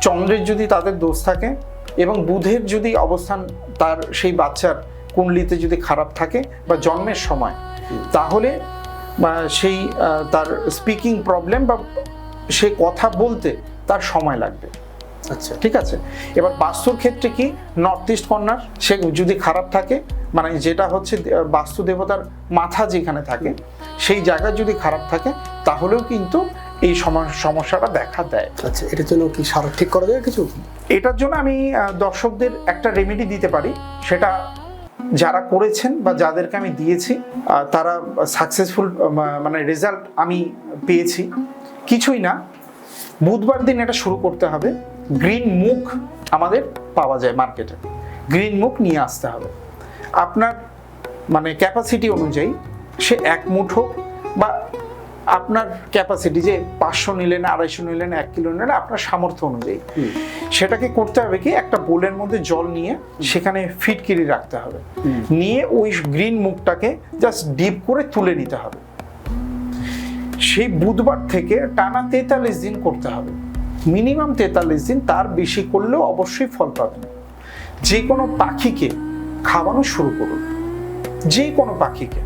চন্দ্রের যদি তাদের দোষ থাকে এবং বুধের যদি অবস্থান তার সেই বাচ্চার কুণ্ডলিতে যদি খারাপ থাকে বা জন্মের সময়, তাহলে সেই তার স্পিকিং প্রবলেম বা সে কথা বলতে তার সময় লাগবে। আচ্ছা, ঠিক আছে। এবার বাস্তুর ক্ষেত্রে কি, নর্থ ইস্ট কর্নার সে যদি খারাপ থাকে, মানে যেটা হচ্ছে বাস্তু দেবতার মাথা যেখানে থাকে, সেই জায়গা যদি খারাপ থাকে, তাহলেও কিন্তু এই সমস্যাটা দেখা দেয়। আচ্ছা, এটার জন্য কি সার ঠিক করা যায় কিছু? এটার জন্য আমি দর্শকদের একটা রেমেডি দিতে পারি, সেটা যারা করেছেন বা যাদেরকে আমি দিয়েছি তারা সাকসেসফুল মানে রেজাল্ট আমি পেয়েছি। কিছুই না, বুধবার দিন এটা শুরু করতে হবে। গ্রিন মুগ আমাদের পাওয়া যায় মার্কেটে, গ্রিন মুগ নিয়ে আসতে হবে। আপনার মানে ক্যাপাসিটি অনুযায়ী সে 1 মুঠো বা আপনার ক্যাপাসিটি, যে 500 নিলেন, 250 নিলেন, 1 কিলো নিলেন, আপনার সামর্থ্য অনুযায়ী সেটাকে করতে হবে কি, একটা বোলের মধ্যে জল নিয়ে সেখানে ফিটকিরি রাখতে হবে, নিয়ে ওই গ্রিন মুগটাকে জাস্ট ডিপ করে তুলে নিতে হবে। সেই বুধবার থেকে টানা 43 দিন করতে হবে, মিনিমাম 43 দিন, তার বেশি করলেও অবশ্যই ফল পাবেন। যে কোনো পাখিকে খাওয়ানো শুরু করুন, যে কোনো পাখিকে।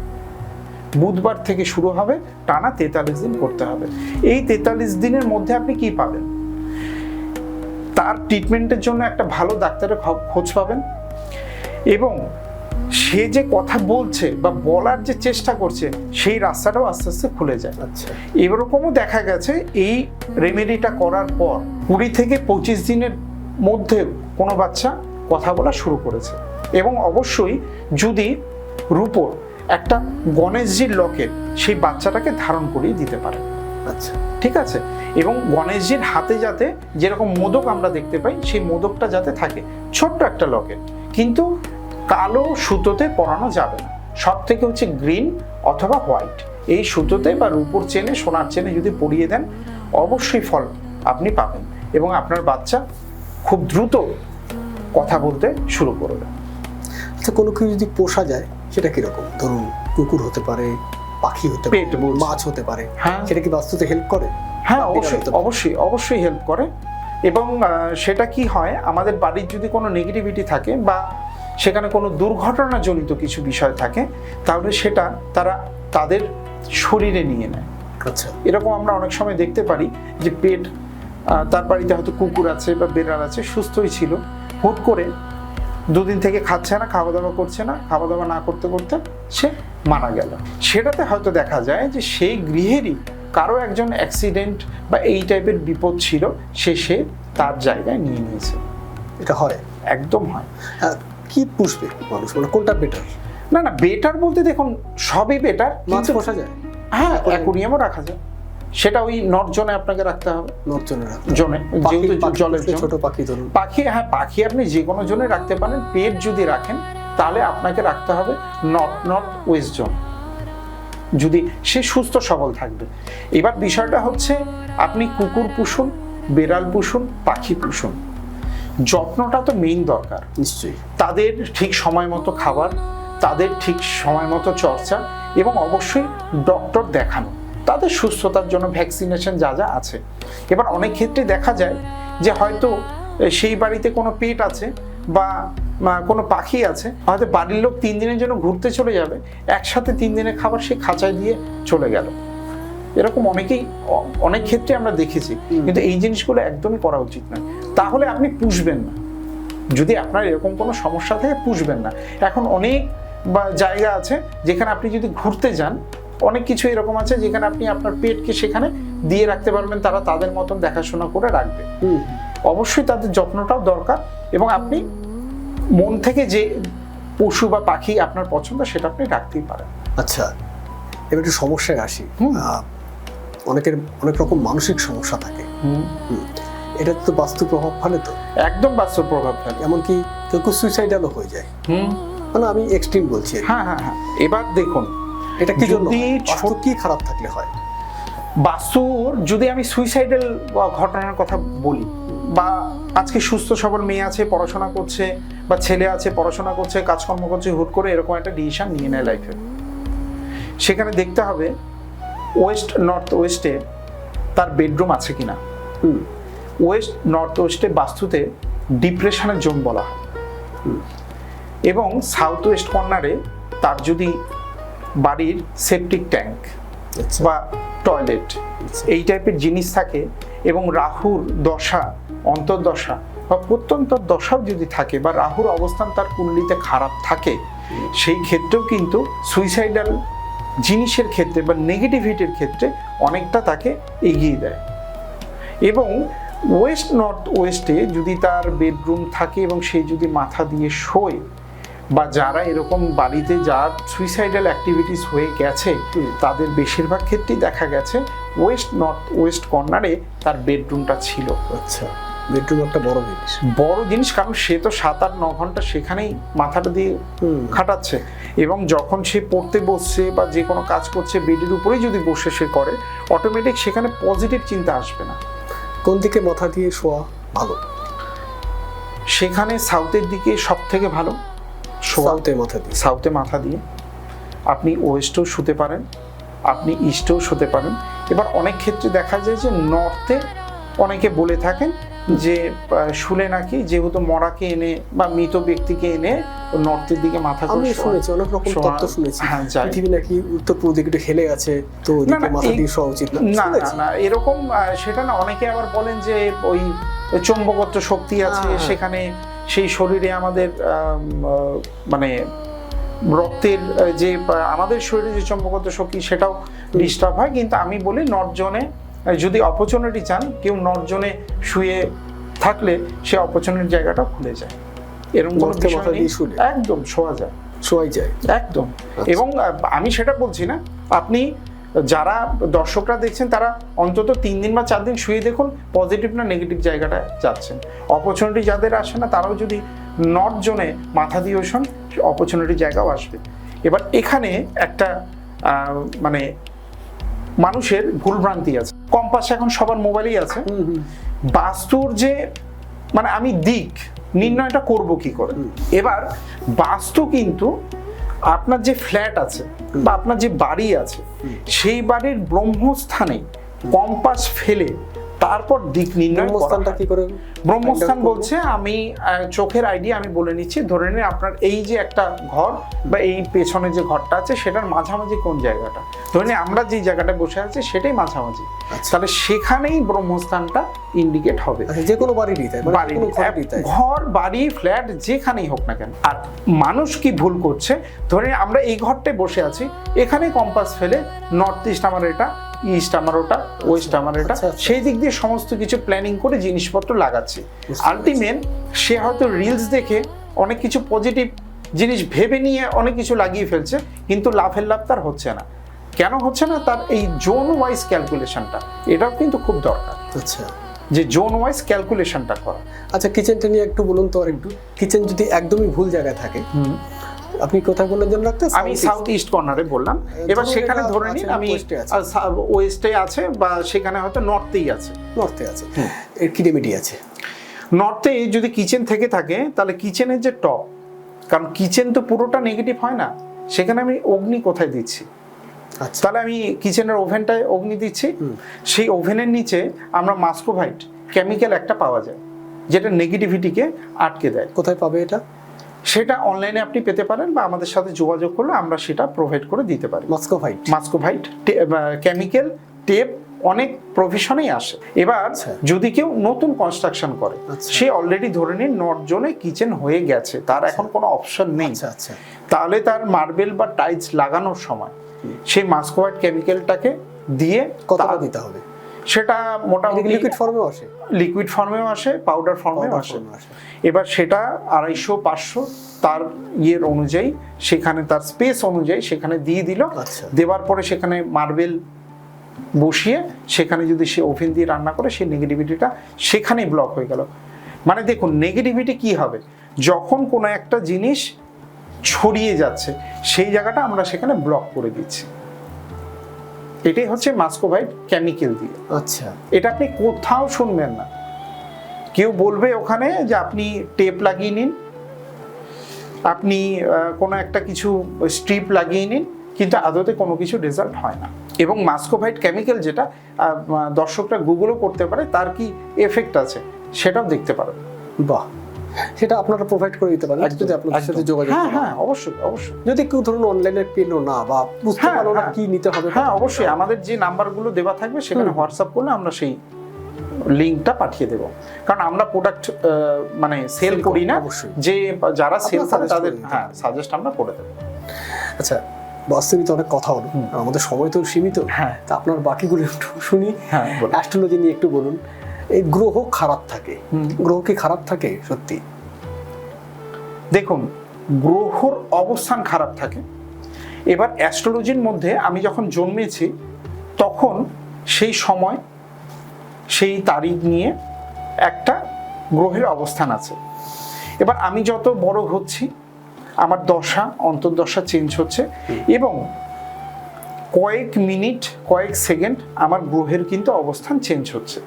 বুধবার থেকে শুরু হবে, টানা 43 দিন করতে হবে। এই 43 দিনের মধ্যে আপনি কি পাবেন, তার ট্রিটমেন্টের জন্য একটা ভালো ডাক্তারের খোঁজ পাবেন এবং সে যে কথা বলছে বা বলার যে চেষ্টা করছে সেই রাস্তাটাও আস্তে আস্তে খুলে যায়। আচ্ছা, এরকমও দেখা গেছে এই রেমেডিটা করার পর 20 থেকে 25 দিনের মধ্যে কোনো বাচ্চা কথা বলা শুরু করেছে। এবং অবশ্যই যদি রূপোর একটা গণেশজির লকেট সেই বাচ্চাটাকে ধারণ করিয়ে দিতে পারে। আচ্ছা, ঠিক আছে। এবং গণেশজির হাতে যাতে যেরকম মোদক আমরা দেখতে পাই সেই মোদকটা যাতে থাকে, ছোট্ট একটা লকেট, কিন্তু কালো সুতোতে পরানো যাবে না, সব থেকে হচ্ছে গ্রিন অথবা হোয়াইট এই সুতোতে বা রূপোর চেনে, সোনার চেনে যদি পরিয়ে দেন অবশ্যই ফল আপনি পাবেন এবং আপনার বাচ্চা খুব দ্রুত কথা বলতে শুরু করবে। আচ্ছা, কোনো কিছু যদি পোষা যায় সেটা কিরকম? ধরুন কুকুর হতে পারে, পাখি হতে পারে, পেট বলছি। মাছ হতে পারে, হ্যাঁ। সেটা কি বাস্তুতে হেল্প করে? হ্যাঁ, বিড়াল অবশ্যই হতে পারে। অবশ্যই অবশ্যই হেল্প করে। এবং সেটা কি হয়, আমাদের বাড়ির যদি কোনো নেগেটিভিটি থাকে বা সেখানে কোনো দুর্ঘটনাজনিত কিছু বিষয় থাকে তাহলে সেটা তারা তাদের শরীরে নিয়ে নেয়। আচ্ছা, এরকম আমরা অনেক সময় দেখতে পারি যে পেট, তার বাড়িতে হয়তো কুকুর আছে বা বেড়াল আছে, সুস্থই ছিল, হুট করে দুদিন থেকে খাচ্ছে না, খাওয়া দাওয়া করছে না, খাওয়া দাওয়া না করতে করতে সে মারা গেল। সেটাতে হয়তো দেখা যায় যে সেই গৃহেরই কারো একজন অ্যাক্সিডেন্ট বা এই টাইপের বিপদ ছিল, সে তার জায়গায় নিয়ে নিয়েছে। এটা হয়? একদম হয়। কি পুষবে মানুষ, মানে কোনটা বেটার? না না, বেটার বলতে দেখুন সবই বেটার। মাছ পোষা যায়? হ্যাঁ, অ্যাকুরিয়ামও রাখা যায়, সেটা ওই নর্জনে আপনাকে রাখতে হবে। নর্জনে রাখতে জনে, যেহেতু জলের জন্য। ছোট পাখি ধরুন, পাখি, হ্যাঁ পাখি আপনি যে কোনো জোনে রাখতে পারেন। পেট যদি রাখেন তাহলে আপনাকে রাখতে হবে নর্থ ওয়েস্ট জোন, যদি সে সুস্থ সবল থাকবে। এবার বিষয়টা হচ্ছে আপনি কুকুর পুষুন, বেড়াল পুষুন, পাখি পুষুন, যত্নটা তো মেইন দরকার। নিশ্চয়ই। তাদের ঠিক সময় মতো খাবার, তাদের ঠিক সময় মতো চর্চা এবং অবশ্যই ডক্টর দেখানো, তাদের সুস্থতার জন্য ভ্যাকসিনেশন যা যা আছে। এবার অনেক ক্ষেত্রে দেখা যায় যে হয়তো সেই বাড়িতে কোনো পেট আছে বা কোনো পাখি আছে, হয়তো বাড়ির লোক 3 দিনের জন্য ঘুরতে চলে যাবে, একসাথে 3 দিনের খাবার সে খাঁচায় দিয়ে চলে গেল। এরকম অনেক ক্ষেত্রে আমরা দেখেছি। কিন্তু এই জিনিসগুলো একদমই করা উচিত নয়। তাহলে আপনি পুষবেন না, যদি আপনার এরকম কোনো সমস্যা থাকে পুষবেন না। এখন অনেক জায়গা আছে যেখানে আপনি যদি ঘুরতে যান, অনেক কিছু এরকম আছে যেখানে আপনি আপনার পেটকে সেখানে দিয়ে রাখতে পারবেন, তারা তাদের মতন দেখাশোনা করে রাখবে। অবশ্যই তাদের যত্নটাও দরকার এবং আপনি মন থেকে যে পশু বা পাখি আপনার পছন্দ সেটা আপনি রাখতেই পারেন। আচ্ছা, এবার একটু সমস্যায় আসি। অনেকের অনেক রকম মানসিক সমস্যা থাকে, এটা তো বাস্তু প্রভাব ফেলে? তো একদম বাস্তব প্রভাব ফেলে। এমনকি কেউ সুইসাইডালও হয়ে যায়। মানে আমি এক্সট্রিম বলছি। হ্যাঁ হ্যাঁ হ্যাঁ। এবার দেখুন এটা কি জন্য যদি বাস্তু কি খারাপ থাকলে হয়? বাস্তুর যদি আমি সুইসাইডাল ঘটনার কথা বলি, বা আজকে সুস্থ সবল মেয়ে আছে, পড়াশোনা করছে, বা ছেলে আছে পড়াশোনা করছে, কাজকর্ম করছে, হুট করে এরকম একটা ডিসিশন নিয়ে নেয় লাইফে, সেখানে দেখতে হবে নর্থ ওয়েস্টে তার বেডরুম আছে কিনা। নর্থ ওয়েস্টে বাস্তুতে ডিপ্রেশনের জোন বলা হয়, এবং সাউথ ওয়েস্ট কর্নারে তার যদি বাড়ির সেপটিক ট্যাঙ্ক বা টয়লেট এই টাইপের জিনিস থাকে, এবং রাহুর দশা, অন্তর্দশা বা প্রত্যন্তর দশাও যদি থাকে, বা রাহুর অবস্থান তার কুণ্ডলিতে খারাপ থাকে, সেই ক্ষেত্রেও কিন্তু সুইসাইডাল জিনিসের ক্ষেত্রে বা নেগেটিভিটির ক্ষেত্রে অনেকটা তাকে এগিয়ে দেয়। এবং নর্থ ওয়েস্টে যদি তার বেডরুম থাকে এবং সে যদি মাথা দিয়ে শোয়, বা যারা এরকম বাড়িতে যার সুইসাইডাল অ্যাক্টিভিটিস হয়ে গেছে তাদের বেশিরভাগ ক্ষেত্রেই দেখা গেছে নর্থ ওয়েস্ট কর্নারে তার বেডরুমটা ছিল। আচ্ছা, বেডরুম একটা বড় জিনিস, কারণ সে তো 7-8-9 ঘন্টা সেখানেই মাথাটা দিয়ে খাটাচ্ছে, এবং যখন সে পড়তে বসছে বা যে কোনো কাজ করছে বেডের উপরেই যদি বসে সে করে, অটোমেটিক সেখানে পজিটিভ চিন্তা আসবে না। কোন দিকে মাথা দিয়ে শোয়া ভালো? সেখানে সাউথের দিকে সব থেকে ভালো। সাউথে মাথা দিয়ে আপনি ওয়েস্টেও শুতে পারেন, আপনি ইস্টেও শুতে পারেন। এবার অনেক ক্ষেত্রে দেখা যায় যে নর্থে অনেকে বলে থাকেন যে শুলে নাকি যেহেতু মরাকে এনে বা মৃত ব্যক্তিকে এনে নর্থের দিকে মাথা করে আমি শুনেছি, অনেক রকম তত্ত্ব শুনেছি। পৃথিবী নাকি উত্তর পূর্ব দিকে একটু হেলে আছে, তো ওদিকে মাথা দিয়ে শোয়া উচিত না। না না, এরকম সেটা না। অনেকে আবার বলেন যে ওই চৌম্বকত্ব শক্তি আছে সেখানে, সেই শরীরে আমাদের মানে রক্তের যে আমাদের শরীরে যে চৌম্বকত্ব শক্তি সেটাও ডিস্টার্ব হয়। কিন্তু আমি বলি নর্থ জোনে যদি অপরচুনিটি চান, কেউ নর্থ জোনে শুয়ে থাকলে সে অপরচুনিটির জায়গাটা খুলে যায়। এরকম কোনো নর্থে বিষয় মাথা নেই, দিয়ে শুলে। একদম শোয়া যায় শোয়াই যায়। একদম। এবং আমি সেটা বলছি না, আপনি যারা দর্শকরা দেখছেন তারা অন্তত 3 দিন বা 4 দিন শুয়ে দেখুন পজিটিভ না নেগেটিভ জায়গাটা যাচ্ছেন। অপরচুনিটি যাদের আসে না তারাও যদি নর্থ জোনে মাথা দিয়ে শোন, অপরচুনিটি জায়গাও আসবে। এবার এখানে একটা মানে মানুষের ভুলভ্রান্তি আছে। কম্পাস এখন সবার মোবাইলেই আছে। বাস্তুর যে মানে আমি দিক নির্ণয়টা করব কি করে? এবার বাস্তু কিন্তু আপনার যে ফ্ল্যাট আছে বা আপনার যে বাড়ি আছে সেই বাড়ির ব্রহ্মস্থানে কম্পাস ফেলে তারপর দিক নির্ণয় করা ব্রহ্মস্থানটা হয়। কি করে? ব্রহ্মস্থান বলছে, আমি চোখের আইডিয়া আমি বলে নিচ্ছি, ধরে নিন আপনার এই যে একটা ঘর বা এই পেছনে যে ঘরটা আছে সেটার মাঝামাঝি কোন জায়গাটা, ধরে নিন আমরা যে জায়গাটায় বসে আছি সেটাই মাঝামাঝি, তাহলে সেখানেই ব্রহ্মস্থানটা ইন্ডিকেট হবে। আচ্ছা, যে কোনো বাড়িরই তাই, মানে বাড়ি, কোনো ঘরেরই তাই? ঘর বাড়ি ফ্ল্যাট যেখানেই হোক না কেন। আর মানুষ কি ভুল করছে, ধরে নিন আমরা এই ঘরটায় বসে আছি, এখানে কম্পাস ফেলে নর্থ ইস্ট আমার এটা, ইস্ট আমার ওটা, ওয়েস্ট আমার এটা, আচ্ছা, আচ্ছা। সেই দিক দিয়ে সমস্ত কিছু প্ল্যানিং করে জিনিসপত্র লাগাচ্ছে। আলটিমেট সে হয়তো রিলস দেখে অনেক কিছু পজিটিভ জিনিস ভেবে নিয়ে অনেক কিছু লাগিয়ে ফেলছে, কিন্তু লাভের লাভ তার হচ্ছে না। কেন হচ্ছে না? তার এই জোন ওয়াইজ ক্যালকুলেশনটা এটাও কিন্তু খুব দরকার, আচ্ছা যে জোন ওয়াইজ ক্যালকুলেশনটা করা। আচ্ছা, কিচেনটা নিয়ে একটু বলুন তো আর একটু। কিচেন যদি একদমই ভুল জায়গায় থাকে, আপনি কোথায় বললেন যেন রাখতে? আমি সাউথ ইস্ট কর্নারে বললাম, এবার ধরুন সেখানে এটা ধরে নিন আছে, আমি ওয়েস্টে আছে। ওয়েস্টে আছে বা সেখানে হয়তো নর্থেই আছে। নর্থে আছে, এর কি রেমেডি আছে? নর্থে যদি কিচেন থেকে থাকে তাহলে কিচেনের যে টপ, কারণ কিচেন তো পুরোটা নেগেটিভ হয় না, সেখানে আমি অগ্নি কোথায় দিচ্ছি? আচ্ছা, তাহলে আমি কিচেনের ওভেনটায় অগ্নি দিচ্ছি, সেই ওভেনের নিচে আমরা মাস্কোভাইট কেমিক্যাল একটা পাওয়া যায় যেটা নেগেটিভিটিকে আটকে দেয়। কোথায় পাবে এটা? সেটা অনলাইনে আপনি পেতে পারেন বা আমাদের সাথে যোগাযোগ করলে আমরা সেটা প্রোভাইড করে দিতে পারি। মাস্কোভাইট, মাস্কোভাইট কেমিক্যাল টেপ অনেক প্রভিশনেই আসে। এবার যদি কেউ নতুন কনস্ট্রাকশন করে, সে অলরেডি ধরে নিন নর্থ জোনে কিচেন হয়ে গেছে, তার এখন কোনো অপশন নেই, আচ্ছা আচ্ছা, তাহলে তার মার্বেল বা টাইলস লাগানোর সময় সেই মাস্কোভাইট কেমিক্যালটাকে দিয়ে কতটা দিতে হবে? সেটা মোটামুটি লিকুইড ফর্মেও আসে, লিকুইড ফর্মেও আসে, পাউডার ফর্মেও আসে। এবার সেটা 250-500 তার ইয়ের অনুযায়ী, সেখানে তার স্পেস অনুযায়ী সেখানে দিয়ে দিল। আচ্ছা। দেওয়ার পরে সেখানে মার্বেল বসিয়ে সেখানে যদি সে ওভেন দিয়ে রান্না করে, সেই নেগেটিভিটিটা সেখানেই ব্লক হয়ে গেল। মানে দেখুন নেগেটিভিটি কি হবে, যখন কোনো একটা জিনিস ছড়িয়ে যাচ্ছে সেই জায়গাটা আমরা সেখানে ব্লক করে দিচ্ছি। এটাই হচ্ছে মাস্কোভাইট কেমিক্যাল দিয়ে। আচ্ছা, এটা আপনি কোথাও শুনবেন না। কেউ বলবে ওখানে যে আপনি টেপ লাগিয়ে নিন, আপনি কোনো একটা কিছু স্ট্রিপ লাগিয়ে নিন, কিন্তু আদতে কোনো কিছু রেজাল্ট হয় না। এবং মাস্কোভাইট কেমিক্যাল যেটা দর্শকরা গুগলও করতে পারে, তার কি এফেক্ট আছে সেটাও দেখতে পারেন। বাহ, সেটা আপনারা প্রোভাইড করে দিতে পারেন যদি আপনাদের সাথে যোগাযোগ হ্যাঁ করেন। হ্যাঁ, অবশ্যই অবশ্যই। যদি কেউ ধরুন অনলাইনে পেলো না বা বুঝতে হ্যাঁ, পারলো না হ্যাঁ। কি নিতে হবে, হ্যাঁ অবশ্যই, আমাদের যে নাম্বারগুলো দেওয়া থাকবে সেখানে হোয়াটসঅ্যাপ করলে আমরা সেই লিঙ্কটা পাঠিয়ে দেবো। কারণ আমরা প্রোডাক্ট মানে সেল করি না, অবশ্যই। যে যারা সেল করে suggest তাদের করে দিতে হ্যাঁ সাজেস্ট আমরা করে দেবো। আচ্ছা, বাস্তবিক অনেক কথা হলো, আমাদের সময় তো সীমিত। হ্যাঁ। তা আপনার বাকিগুলো একটু শুনি। হ্যাঁ, বলুন। অ্যাস্ট্রোলজি নিয়ে একটু বলুন। এই গ্রহ খারাপ থাকে, গ্রহ কি খারাপ থাকে সত্যি? দেখুন, গ্রহর অবস্থান খারাপ থাকে। এবার অ্যাস্ট্রোলজির মধ্যে আমি যখন জন্মেছি তখন সেই সময় সেই তারিখ নিয়ে একটা গ্রহের অবস্থান আছে। এবার আমি যত বড় হচ্ছি আমার দশা অন্তর্দশা চেঞ্জ হচ্ছে এবং কয়েক মিনিট কয়েক সেকেন্ড আমার গ্রহের কিন্তু অবস্থান চেঞ্জ হচ্ছে।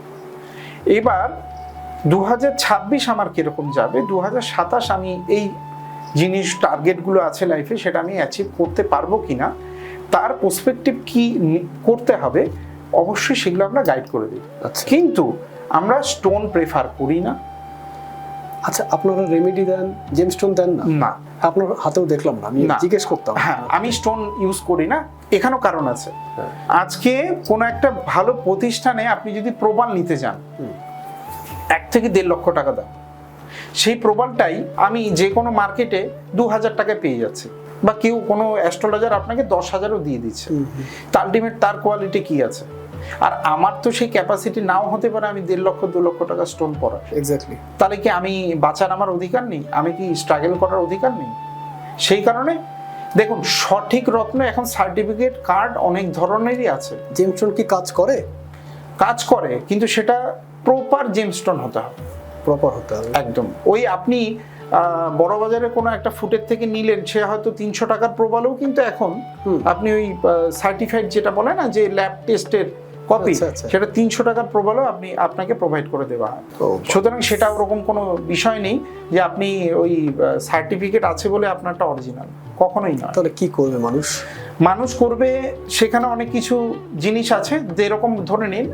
এবার 2026 আমার কিরকম যাবে, 2027 আমি এই জিনিস টার্গেটগুলো আছে লাইফে সেটা আমি অ্যাচিভ করতে পারবো কিনা, তার পার্সপেক্টিভ কি করতে হবে, অবশ্যই সেগুলো আমরা গাইড করে দিই। আচ্ছা। কিন্তু আমরা স্টোন প্রেফার করি না। আচ্ছা, আপনারা রেমেডি দেন, জেমস্টোন দেন না? না, আপনার হাতেও দেখলাম না, আমি না। জিজ্ঞেস করতাম। হ্যাঁ, আমি স্টোন ইউজ করি না, এখানেও কারণ আছে। আজকে কোনো একটা ভালো প্রতিষ্ঠানে আপনি যদি প্রবাল নিতে যান 1 থেকে 1.5 লক্ষ টাকা দাম, সেই প্রবালটাই আমি যে কোনো মার্কেটে 2000 টাকায় পেয়ে যাচ্ছি, বা কেউ কোনো অ্যাস্ট্রোলজার আপনাকে 10,000ও দিয়ে দিচ্ছে। তা আলটিমেট তার কোয়ালিটি কি আছে? আর আমার তো সেই ক্যাপাসিটি নাও হতে পারে আমি 1.5 লক্ষ 2 লক্ষ টাকা স্টোন পড়ার। এক্স্যাক্টলি। তাহলে কি আমি বাঁচার আমার অধিকার নেই? আমি কি স্ট্রাগল করার অধিকার নেই? সেই কারণে দেখুন, সঠিক রত্ন এখন সার্টিফিকেট কার্ড অনেক ধরনেরই আছে। জেমস্টোন কি কাজ করে? কাজ করে, কিন্তু সেটা প্রপার জেমস্টোন হতে হবে, প্রপার হতে হবে একদম। ওই আপনি বড় বাজারে কোনো একটা ফুটের থেকে নিলেন, সে হয়তো 300 টাকার প্রবালেও কিন্তু এখন আপনি ওই সার্টিফাইড যেটা বলে না যে ল্যাব টেস্টের কপি, সেটা 300 টাকার প্রবালেও আপনাকে প্রোভাইড করে দেওয়া হয়। সুতরাং সেটা ওরকম কোনো বিষয় নেই যে আপনি ওই সার্টিফিকেট আছে বলে আপনারটা অরিজিনাল, কখনোই নয়। তাহলে কি করবে মানুষ করবে, সেখানে অনেক কিছু জিনিস আছে। যেরকম ধরে নিন,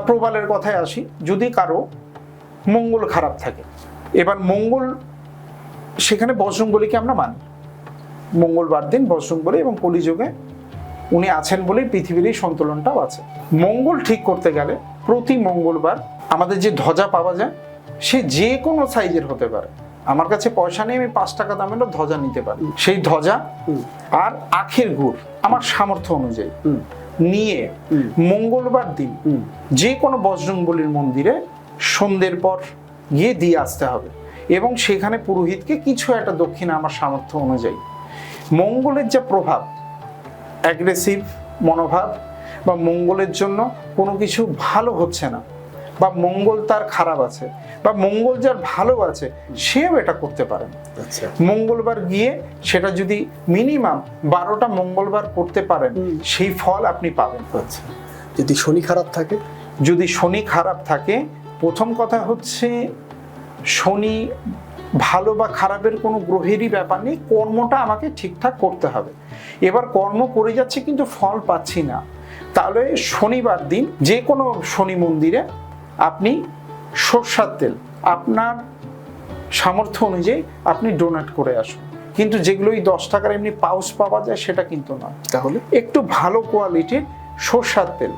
প্রবালের কথায় আসি, যদি কারো মঙ্গল খারাপ থাকে, এবার মঙ্গল, সেখানে বজরংবলীকে আমরা মানি, মঙ্গলবার দিন বজরংবলী, এবং কলিযুগে উনি আছেন বলেই পৃথিবীর এই সন্তুলনটাও আছে। মঙ্গল ঠিক করতে গেলে প্রতি মঙ্গলবার আমাদের যে ধ্বজা পাওয়া যায়, সে যে কোনো সাইজের হতে পারে। আমার কাছে পয়সা নেই, আমি 5 টাকা দামেরও ধ্বজা নিতে পারি। সেই ধ্বজা আর আখের গুড় আমার সামর্থ্য অনুযায়ী নিয়ে মঙ্গলবার দিন যে কোনো বজরংবলীর মন্দিরে সন্ধ্যের পর গিয়ে দিয়ে আসতে হবে, এবং সেখানে পুরোহিতকে কিছু একটা দক্ষিণা আমার সামর্থ্য অনুযায়ী। মঙ্গলের যে প্রভাব, অ্যাগ্রেসিভ মনোভাব, বা মঙ্গলের জন্য কোনো কিছু ভালো হচ্ছে না, বা মঙ্গল তার খারাপ আছে, বা মঙ্গল যার ভালো আছে, সেও এটা করতে পারেন। মঙ্গলবার গিয়ে সেটা যদি মিনিমাম 12টা মঙ্গলবার করতে পারেন, সেই ফল আপনি পাবেন। যদি শনি খারাপ থাকে, যদি শনি খারাপ থাকে, প্রথম কথা হচ্ছে শনি ভালো বা খারাপের কোনো গ্রহেরই ব্যাপার নেই, কর্মটা আমাকে ঠিকঠাক করতে হবে। এবার কর্ম করে যাচ্ছে কিন্তু ফল পাচ্ছি না, তাহলে শনিবার দিন যে কোনো শনি মন্দিরে আপনি সরষের তেল আপনার সামর্থ্য অনুযায়ী আপনি ডোনেট করে আসুন। কিন্তু যেগুলো ওই 10 টাকার এমনি পাউচ পাওয়া যায় সেটা কিন্তু নয়, তাহলে একটু ভালো কোয়ালিটির সরষের তেল,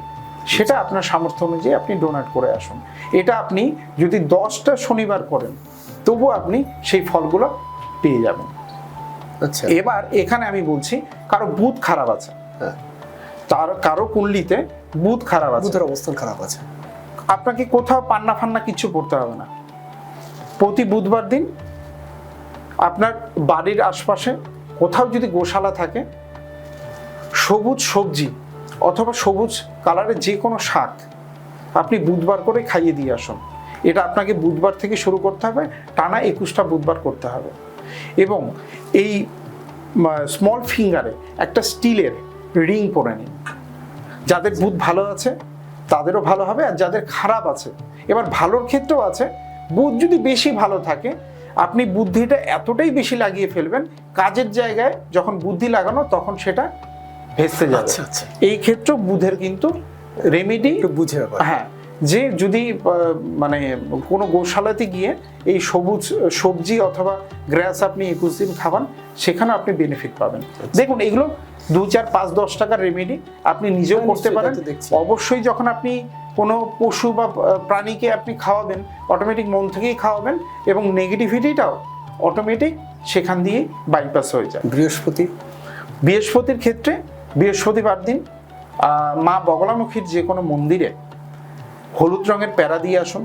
সেটা আপনার সামর্থ্য অনুযায়ী আপনি ডোনেট করে আসুন। এটা আপনি যদি 10টা শনিবার করেন, তবু আপনি সেই ফলগুলো পেয়ে যাবেন। আচ্ছা, এবার এখানে আমি বলছি, কারো বুধ খারাপ আছে, তার কারো কুণ্ডলিতে বুধ খারাপ আছে, বুধের অবস্থান খারাপ আছে, আপনাকে কোথাও পান্না ফান্না কিচ্ছু পড়তে হবে না। প্রতি বুধবার দিন আপনার বাড়ির আশপাশে কোথাও যদি গোশালা থাকে, সবুজ সবজি অথবা সবুজ কালারের যে কোনো শাক আপনি বুধবার করে খাইয়ে দিয়ে আসুন। এটা আপনাকে বুধবার থেকে শুরু করতে হবে, টানা 21টা বুধবার করতে হবে। এবং এই স্মল ফিঙ্গারে একটা স্টিলের রিং পরে নিন। যাদের বুধ ভালো আছে তাদেরও ভালো হবে, আর যাদের খারাপ আছে, এবার ভালোর ক্ষেত্রেও আছে, বুধ যদি বেশি ভালো থাকে, আপনি বুদ্ধিটা এতটাই বেশি লাগিয়ে ফেলবেন, কাজের জায়গায় যখন বুদ্ধি লাগানো তখন সেটা ভেস্তে যাবে। এই ক্ষেত্রে বুধের কিন্তু রেমেডি বুঝে ব্যাপার। হ্যাঁ, যে যদি মানে কোনো গোশালাতে গিয়ে এই সবুজ সবজি অথবা গ্রাস আপনি 21 দিন খাবান, সেখানে আপনি বেনিফিট পাবেন। দেখুন, এগুলো 2, 4, 5, 10 টাকার রেমেডি আপনি নিজেও করতে পারেন। অবশ্যই যখন আপনি কোনো পশু বা প্রাণীকে আপনি খাওয়াবেন, অটোমেটিক মন থেকেই খাওয়াবেন, এবং নেগেটিভিটিটাও অটোমেটিক সেখান দিয়ে বাইপাস হয়ে যায়। বৃহস্পতির ক্ষেত্রে বৃহস্পতিবার দিন মা বগলামুখীর যে কোনো মন্দিরে হলুদ রঙের প্যারা দিয়ে আসুন।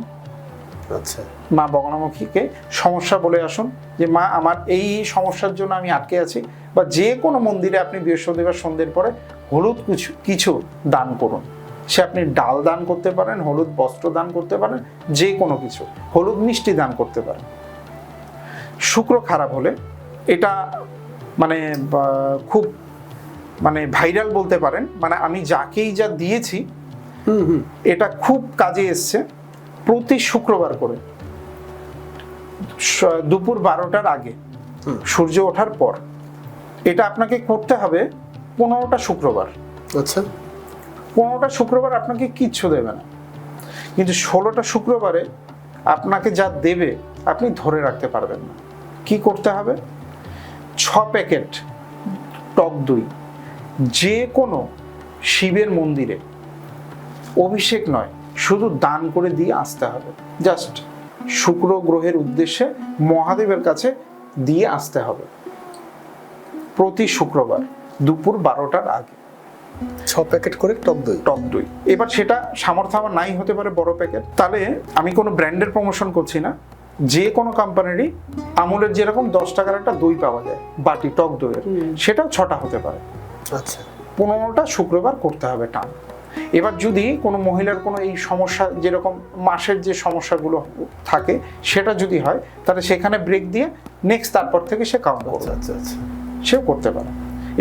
আচ্ছা, মা বগলামুখীকে সমস্যা বলে আসুন যে মা, আমার এই সমস্যার জন্য আমি আটকে আছি। বা যে কোনো মন্দিরে আপনি বৃহস্পতিবার সন্ধ্যের পরে হলুদ কিছু দান করুন। সে আপনি ডাল দান করতে পারেন, হলুদ বস্ত্র দান করতে পারেন, যে কোনো কিছু, হলুদ মিষ্টি দান করতে পারেন। শুক্র খারাপ হলে এটা মানে খুব মানে ভাইরাল বলতে পারেন, মানে আমি যাকেই যা দিয়েছি এটা খুব কাজে এসছে। প্রতি শুক্রবার করে দুপুর 12টার আগে, সূর্য ওঠার পর, এটা আপনাকে করতে হবে 15টা শুক্রবার। আচ্ছা, 15টা শুক্রবার আপনাকে কিচ্ছু দেবে না, কিন্তু 16টা শুক্রবারে আপনাকে যা দেবে আপনি ধরে রাখতে পারবেন না। কি করতে হবে? 6 প্যাকেট টক দই যে কোনো শিবের মন্দিরে, অভিষেক নয়, শুধু দান করে দিয়ে আসতে হবে। জাস্ট শুক্র গ্রহের উদ্দেশ্যে মহাদেবের কাছে দিয়ে আসতে হবে প্রতি শুক্রবার দুপুর 12টার আগে। প্যাকেট করে টক দই। টক দই। এবার সেটা সামর্থ্য আমার নাই হতে পারে বড় প্যাকেট, তাহলে আমি কোনো ব্র্যান্ডের প্রমোশন করছি না, যে কোনো কোম্পানিরই আমুলের যেরকম 10 টাকার একটা দই পাওয়া যায় বাটি টক দইয়ের, সেটাও 6টা হতে পারে। আচ্ছা, 15টা শুক্রবার করতে হবে টান। এবার যদি কোনো মহিলার কোনো এই সমস্যা, যেরকম মাসের যে সমস্যাগুলো থাকে সেটা যদি হয়, তাহলে সেখানে ব্রেক দিয়ে নেক্সট তারপর থেকে সে কাউন্ট করবে। আচ্ছা আচ্ছা, সেও করতে পারে।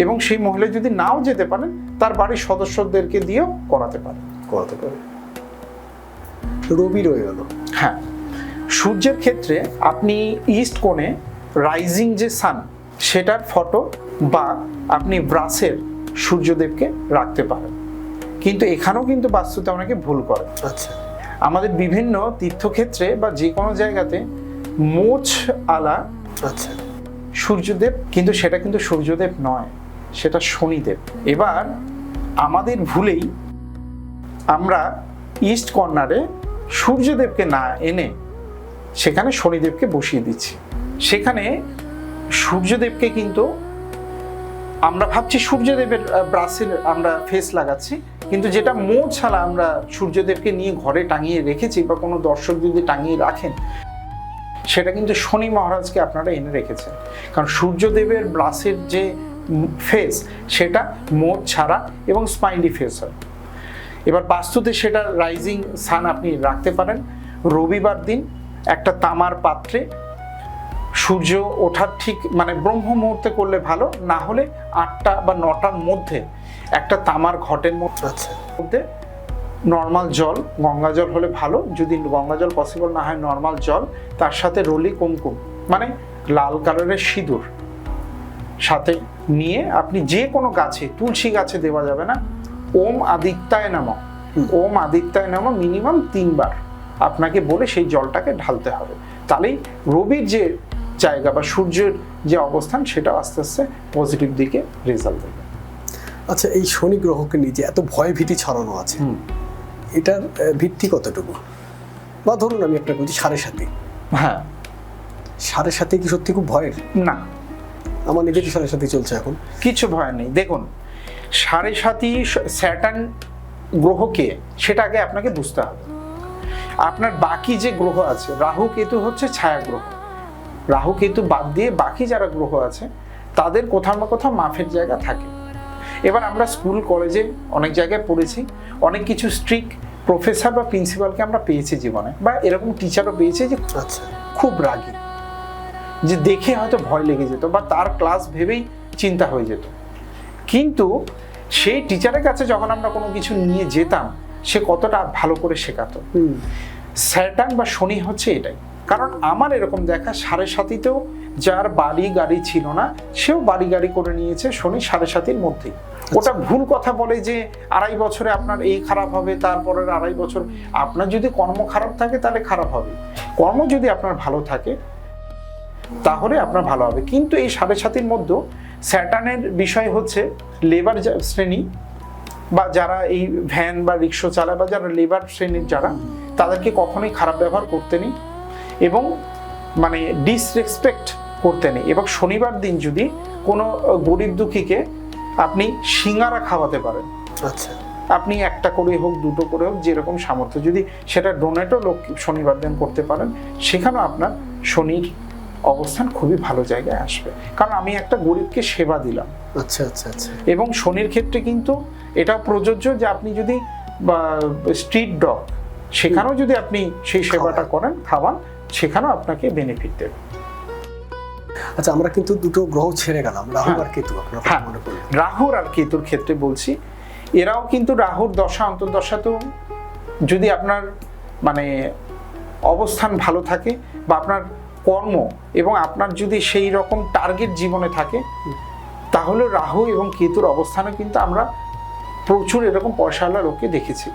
এবং সেই মহিলা যদি নাও যেতে পারেন, তার বাড়ির সদস্যদেরকে দিয়েও করাতে পারে। রবি রয়ে গেল। হ্যাঁ, সূর্যের ক্ষেত্রে আপনি ইস্ট কোণে রাইজিং যে সান, সেটার ফটো বা আপনি ব্রাসের সূর্যদেবকে রাখতে পারেন। কিন্তু এখানেও কিন্তু বাস্তুতে অনেকে ভুল করে। আচ্ছা, আমাদের বিভিন্ন তীর্থক্ষেত্রে বা যে কোনো জায়গাতে মোচ আলা আচ্ছা, সূর্যদেব, কিন্তু সেটা কিন্তু সূর্যদেব নয়, সেটা শনিদেব। এবার আমাদের ভুলেই আমরা ইস্ট কর্নারে সূর্যদেবকে না এনে সেখানে শনিদেবকে বসিয়ে দিচ্ছি। সেখানে সূর্যদেবকে কিন্তু আমরা ভাবছি সূর্যদেবের ব্রাসের আমরা ফেস লাগাচ্ছি, কিন্তু যেটা মোছালা আমরা সূর্যদেবকে নিয়ে ঘরে টাঙিয়ে রেখেছি বা কোনো দর্শক যদি টাঙিয়ে রাখেন, সেটা কিন্তু শনি মহারাজকে আপনারা এনে রেখেছেন। কারণ সূর্যদেবের ব্রাসের যে ফেস, সেটা মোচ ছাড়া এবং স্মাইলি ফেস হয়। এবার বাস্তুতে সেটা রাইজিং সান আপনি রাখতে পারেন। রবিবার দিন একটা তামার পাত্রে সূর্য ওঠার ঠিক মানে ব্রহ্ম মুহূর্তে করলে ভালো, না হলে 8টা বা 9টার মধ্যে একটা তামার ঘটের মধ্যে নর্মাল জল, গঙ্গা জল হলে ভালো, যদি গঙ্গা জল পসিবল না হয় নর্মাল জল, তার সাথে রলি কুমকুম মানে লাল কালারের সিঁদুর সাথে নিয়ে আপনি যে কোনো গাছে, তুলসী গাছে দেওয়া যাবে না, ওম আদিত্যায় নমঃ, ওম আদিত্যায় নমঃ মিনিমাম 3 বার আপনাকে বলে সেই জলটাকে ঢালতে হবে। তাহলেই রবির যে জায়গা বা সূর্যের যে অবস্থান, সেটা আস্তে আস্তে পজিটিভ দিকে রেজাল্ট দেবে। আচ্ছা, এই শনি গ্রহকে নিয়ে যে এত ভয় ভীতি ছড়ানো আছে, এটার ভিত্তি কতটুকু? বা ধরুন আমি একটা বলছি 7.5। হ্যাঁ, 7.5 কি সত্যি খুব ভয়ের? না, আমার নিজেরই 7.5 চলছে এখন। কিছু ভয় নেই। দেখুন, 7.5 স্যাটার্ন গ্রহকে, সেটা আগে আপনাকে বুঝতে হবে। আপনার বাকি যে গ্রহ আছে, রাহু কেতু হচ্ছে ছায়া গ্রহ, রাহু কেতু বাদ দিয়ে বাকি যারা গ্রহ আছে তাদের কোথাও না কোথাও মাফের জায়গা থাকে। এবার আমরা স্কুল কলেজে অনেক জায়গায় পড়েছি, অনেক কিছু স্ট্রিক্ট প্রফেসর বা প্রিন্সিপালকে আমরা পেয়েছি জীবনে, বা এরকম টিচারও পেয়েছি যে আচ্ছা, খুব রাগী, যে দেখে হয়তো ভয় লেগে যেত বা তার ক্লাস ভেবেই চিন্তা হয়ে যেত। কিন্তু সেই টিচারের কাছে যখন আমরা কোনো কিছু নিয়ে যেতাম, সে কতটা ভালো করে শেখাতো। স্যাটার্ন বা শনি হচ্ছে এটাই। কারণ আমার এরকম দেখা 7.5তেও যার বাড়ি গাড়ি ছিল না, সেও বাড়ি গাড়ি করে নিয়েছে শনি 7.5-র মধ্যেই। ওটা ভুল কথা বলে যে 2.5 বছরে আপনার এই খারাপ হবে, তারপরের 2.5 বছর আপনার যদি কর্ম খারাপ থাকে তাহলে খারাপ হবে, কর্ম যদি আপনার ভালো থাকে তাহলে আপনার ভালো হবে। কিন্তু এই 7.5-র মধ্যে স্যাটার্নের বিষয় হচ্ছে লেবার শ্রেণী বা যারা এই ভ্যান বা রিক্সা চালায় বা যারা লেবার শ্রেণীর যারা, তাদেরকে কখনোই খারাপ ব্যবহার করতে নেই এবং মানে ডিসরেসপেক্ট করতে নেই। এবং শনিবার দিন যদি কোনো গরিব দুঃখীকে আপনি সিঙ্গারা খাওয়াতে পারেন, আচ্ছা, আপনি 1টা করে হোক 2টো করে হোক, যেরকম সামর্থ্য, যদি সেটা ডোনেটও লোক শনিবার দিন করতে পারেন, সেখানেও আপনার শনির অবস্থান খুবই ভালো জায়গায় আসবে। কারণ আমি একটা গরিবকে সেবা দিলাম। আচ্ছা আচ্ছা আচ্ছা। এবং শনির ক্ষেত্রে কিন্তু এটা প্রযোজ্য যে আপনি যদি স্ট্রিট ডগ, সেখানেও যদি আপনি সেই সেবাটা করেন, খাওয়ান, সেখানেও আপনাকে বেনিফিট দেবে। আচ্ছা, আমরা কিন্তু দুটো গ্রহ ছেড়ে গেলাম, রাহু আর কেতু। হ্যাঁ, রাহুর আর কেতুর ক্ষেত্রে বলছি, এরাও কিন্তু রাহুর দশা অন্তর্দশাতেও যদি আপনার মানে অবস্থান ভালো থাকে বা আপনার কর্ম এবং আপনার যদি সেই রকম টার্গেট জীবনে থাকে, তাহলে রাহু এবং কেতুর অবস্থানে কিন্তু আমরা প্রচুর এরকম পয়সাওয়ালা লোককে দেখেছি,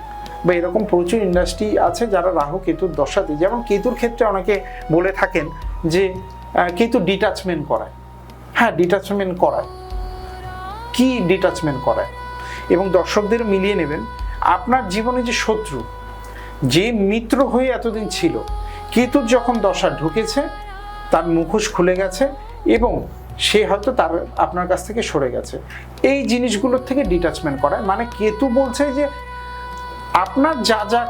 বা এরকম প্রচুর ইন্ডাস্ট্রি আছে যারা রাহু কেতুর দশাতে। যেমন কেতুর ক্ষেত্রে অনেকে বলে থাকেন যে কেতু ডিটাচমেন্ট করায়। হ্যাঁ, ডিটাচমেন্ট করায়। কি ডিটাচমেন্ট করায়? এবং দর্শকদের মিলিয়ে নেবেন, আপনার জীবনে যে শত্রু, যে মিত্র হয়ে এতদিন ছিল, কেতুর যখন দশা ঢুকেছে, তার মুখোশ খুলে গেছে এবং সে হয়তো তার আপনার কাছ থেকে সরে গেছে। এই জিনিসগুলোর থেকে ডিটাচমেন্ট করায়, মানে কেতু বলছে যে আপনার যা যা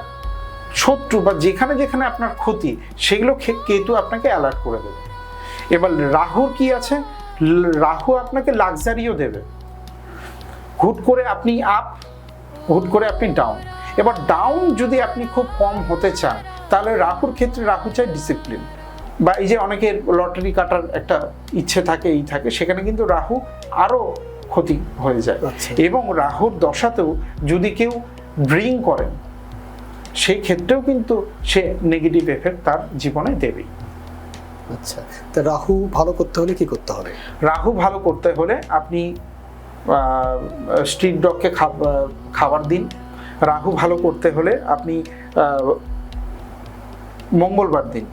শত্রু বা যেখানে যেখানে আপনার ক্ষতি সেগুলো কেতু আপনাকে অ্যালার্ট করে দেবে। এবার রাহুর কি আছে, রাহু আপনাকে লাক্সারিও দেবে, হুট করে আপনি আপ, হুট করে আপনি ডাউন। এবার ডাউন যদি আপনি খুব কম হতে চান তাহলে রাহুর ক্ষেত্রে রাহু চায় ডিসিপ্লিন, বা এই যে অনেকের লটারি কাটার একটা ইচ্ছে থাকে, এই থাকে, সেখানে কিন্তু রাহু আরো ক্ষতি হয়ে যায়। এবং রাহুর দশাতেও যদি কেউ ড্রিঙ্ক করেন সেই ক্ষেত্রেও কিন্তু সে নেগেটিভ এফেক্ট তার জীবনে দেবে। আচ্ছা, তা রাহু ভালো করতে হলে কি করতে হবে? রাহু ভালো করতে হলে আপনি স্ট্রিট ডগকে খাবার দিন। রাহু ভালো করতে হলে আপনি মঙ্গলবার দিন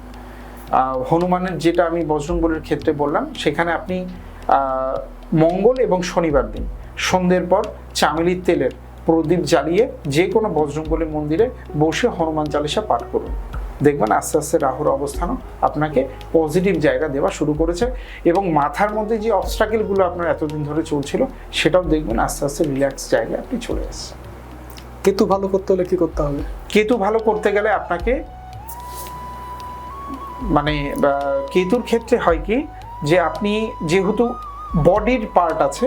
হনুমানের, যেটা আমি বজরংবলীর ক্ষেত্রে বললাম, সেখানে আপনি মঙ্গল এবং শনিবার দিন সন্ধ্যের পর চামেলির তেলের প্রদীপ জ্বালিয়ে যে কোনো বজরংবলী মন্দিরে বসে হনুমান চালিসা পাঠ করুন। দেখবেন আস্তে আস্তে রাহুর অবস্থানও আপনাকে পজিটিভ জায়গা দেওয়া শুরু করেছে, এবং মাথার মধ্যে যে অবস্ট্রাকেলগুলো আপনার এতদিন ধরে চলছিল সেটাও দেখবেন আস্তে আস্তে রিল্যাক্স জায়গায় আপনি চলে এসেছেন। কেতু ভালো করতে হলে কি করতে হবে? কেতু ভালো করতে গেলে আপনাকে, মানে কেতুর ক্ষেত্রে হয় কি যে আপনি যেহেতু বডির পার্ট আছে,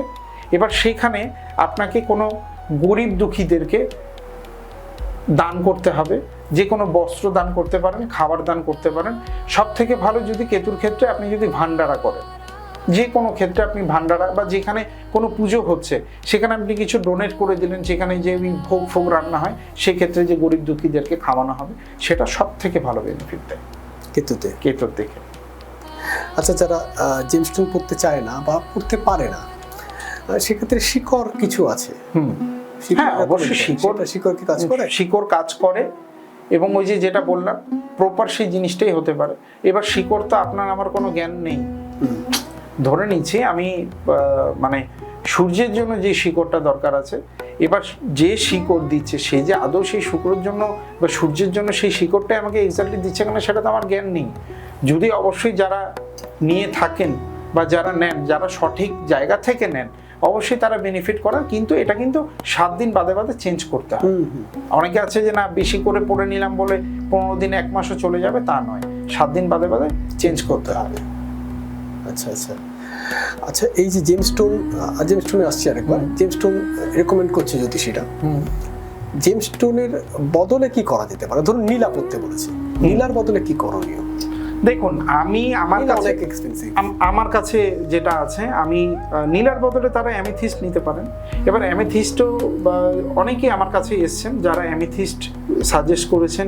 এবার সেখানে আপনাকে কোনো গরিব দুঃখীদেরকে দান করতে হবে, যে কোনো বস্ত্র দান করতে পারেন, খাবার দান করতে পারেন। সব থেকে ভালো যদি কেতুর ক্ষেত্রে আপনি যদি ভান্ডারা করেন, যে কোনো ক্ষেত্রে আপনি ভান্ডারা, বা যেখানে কোনো পুজো হচ্ছে সেখানে আপনি কিছু ডোনেট করে দিলেন, যেখানে যে ভোগ ফোগ রান্না হয় সেক্ষেত্রে যে গরিব দুঃখীদেরকে খাওয়ানো হবে, সেটা সব থেকে ভালো বেনিফিট দেয় কেতুর দিকে। আচ্ছা, যারা জেমস্টোন পড়তে চায় না বা পড়তে পারে না, সেক্ষেত্রে শিকড় কিছু আছে। হ্যাঁ, অবশ্যই শিকড় কি কাজ করে? শিকড় কাজ করে, এবং ওই যে যেটা বললাম প্রপার সেই জিনিসটাই হতে পারে। এবার শিকড় তো আপনার আমার কোনো জ্ঞান নেই, ধরে নিচ্ছি আমি মানে সূর্যের জন্য যে শিকড়টা দরকার আছে, এবার যে শিকড় দিচ্ছে সে যে আদৌ সেই শুক্রের জন্য বা সূর্যের জন্য সেই শিকড়টাই আমাকে এক্স্যাক্টলি দিচ্ছে কিনা সেটা তো আমার জ্ঞান নেই। যদি অবশ্যই যারা নিয়ে থাকেন বা যারা নেন, যারা সঠিক জায়গা থেকে নেন, অবশ্যই তারা বেনিফিট করার, কিন্তু এটা কিন্তু 7 দিন বাদে বাদে চেঞ্জ করতে হবে। অনেকে আছে যে না বেশি করে পড়ে নিলাম বলে 15 দিন 1 মাসও চলে যাবে, তা নয়, 7 দিন বাদে বাদে চেঞ্জ করতে হবে। আচ্ছা আচ্ছা আচ্ছা, এই যে জেমস্টোনে আসছে আরেকবার, জেমস্টোন রেকমেন্ড করছে জ্যোতিষীরা, জেমস্টোনের বদলে কি করা যেতে পারে? ধরুন নীলা পড়তে বলেছে, নীলার বদলে কি করণীয়? দেখুন, আমি আমার কাছে যেটা আছে, আমি নীলার বদলে তারা অ্যামেথিস্ট নিতে পারেন। এবার অ্যামেথিস্টও অনেকেই আমার কাছে এসছেন যারা অ্যামেথিস্ট সাজেস্ট করেছেন,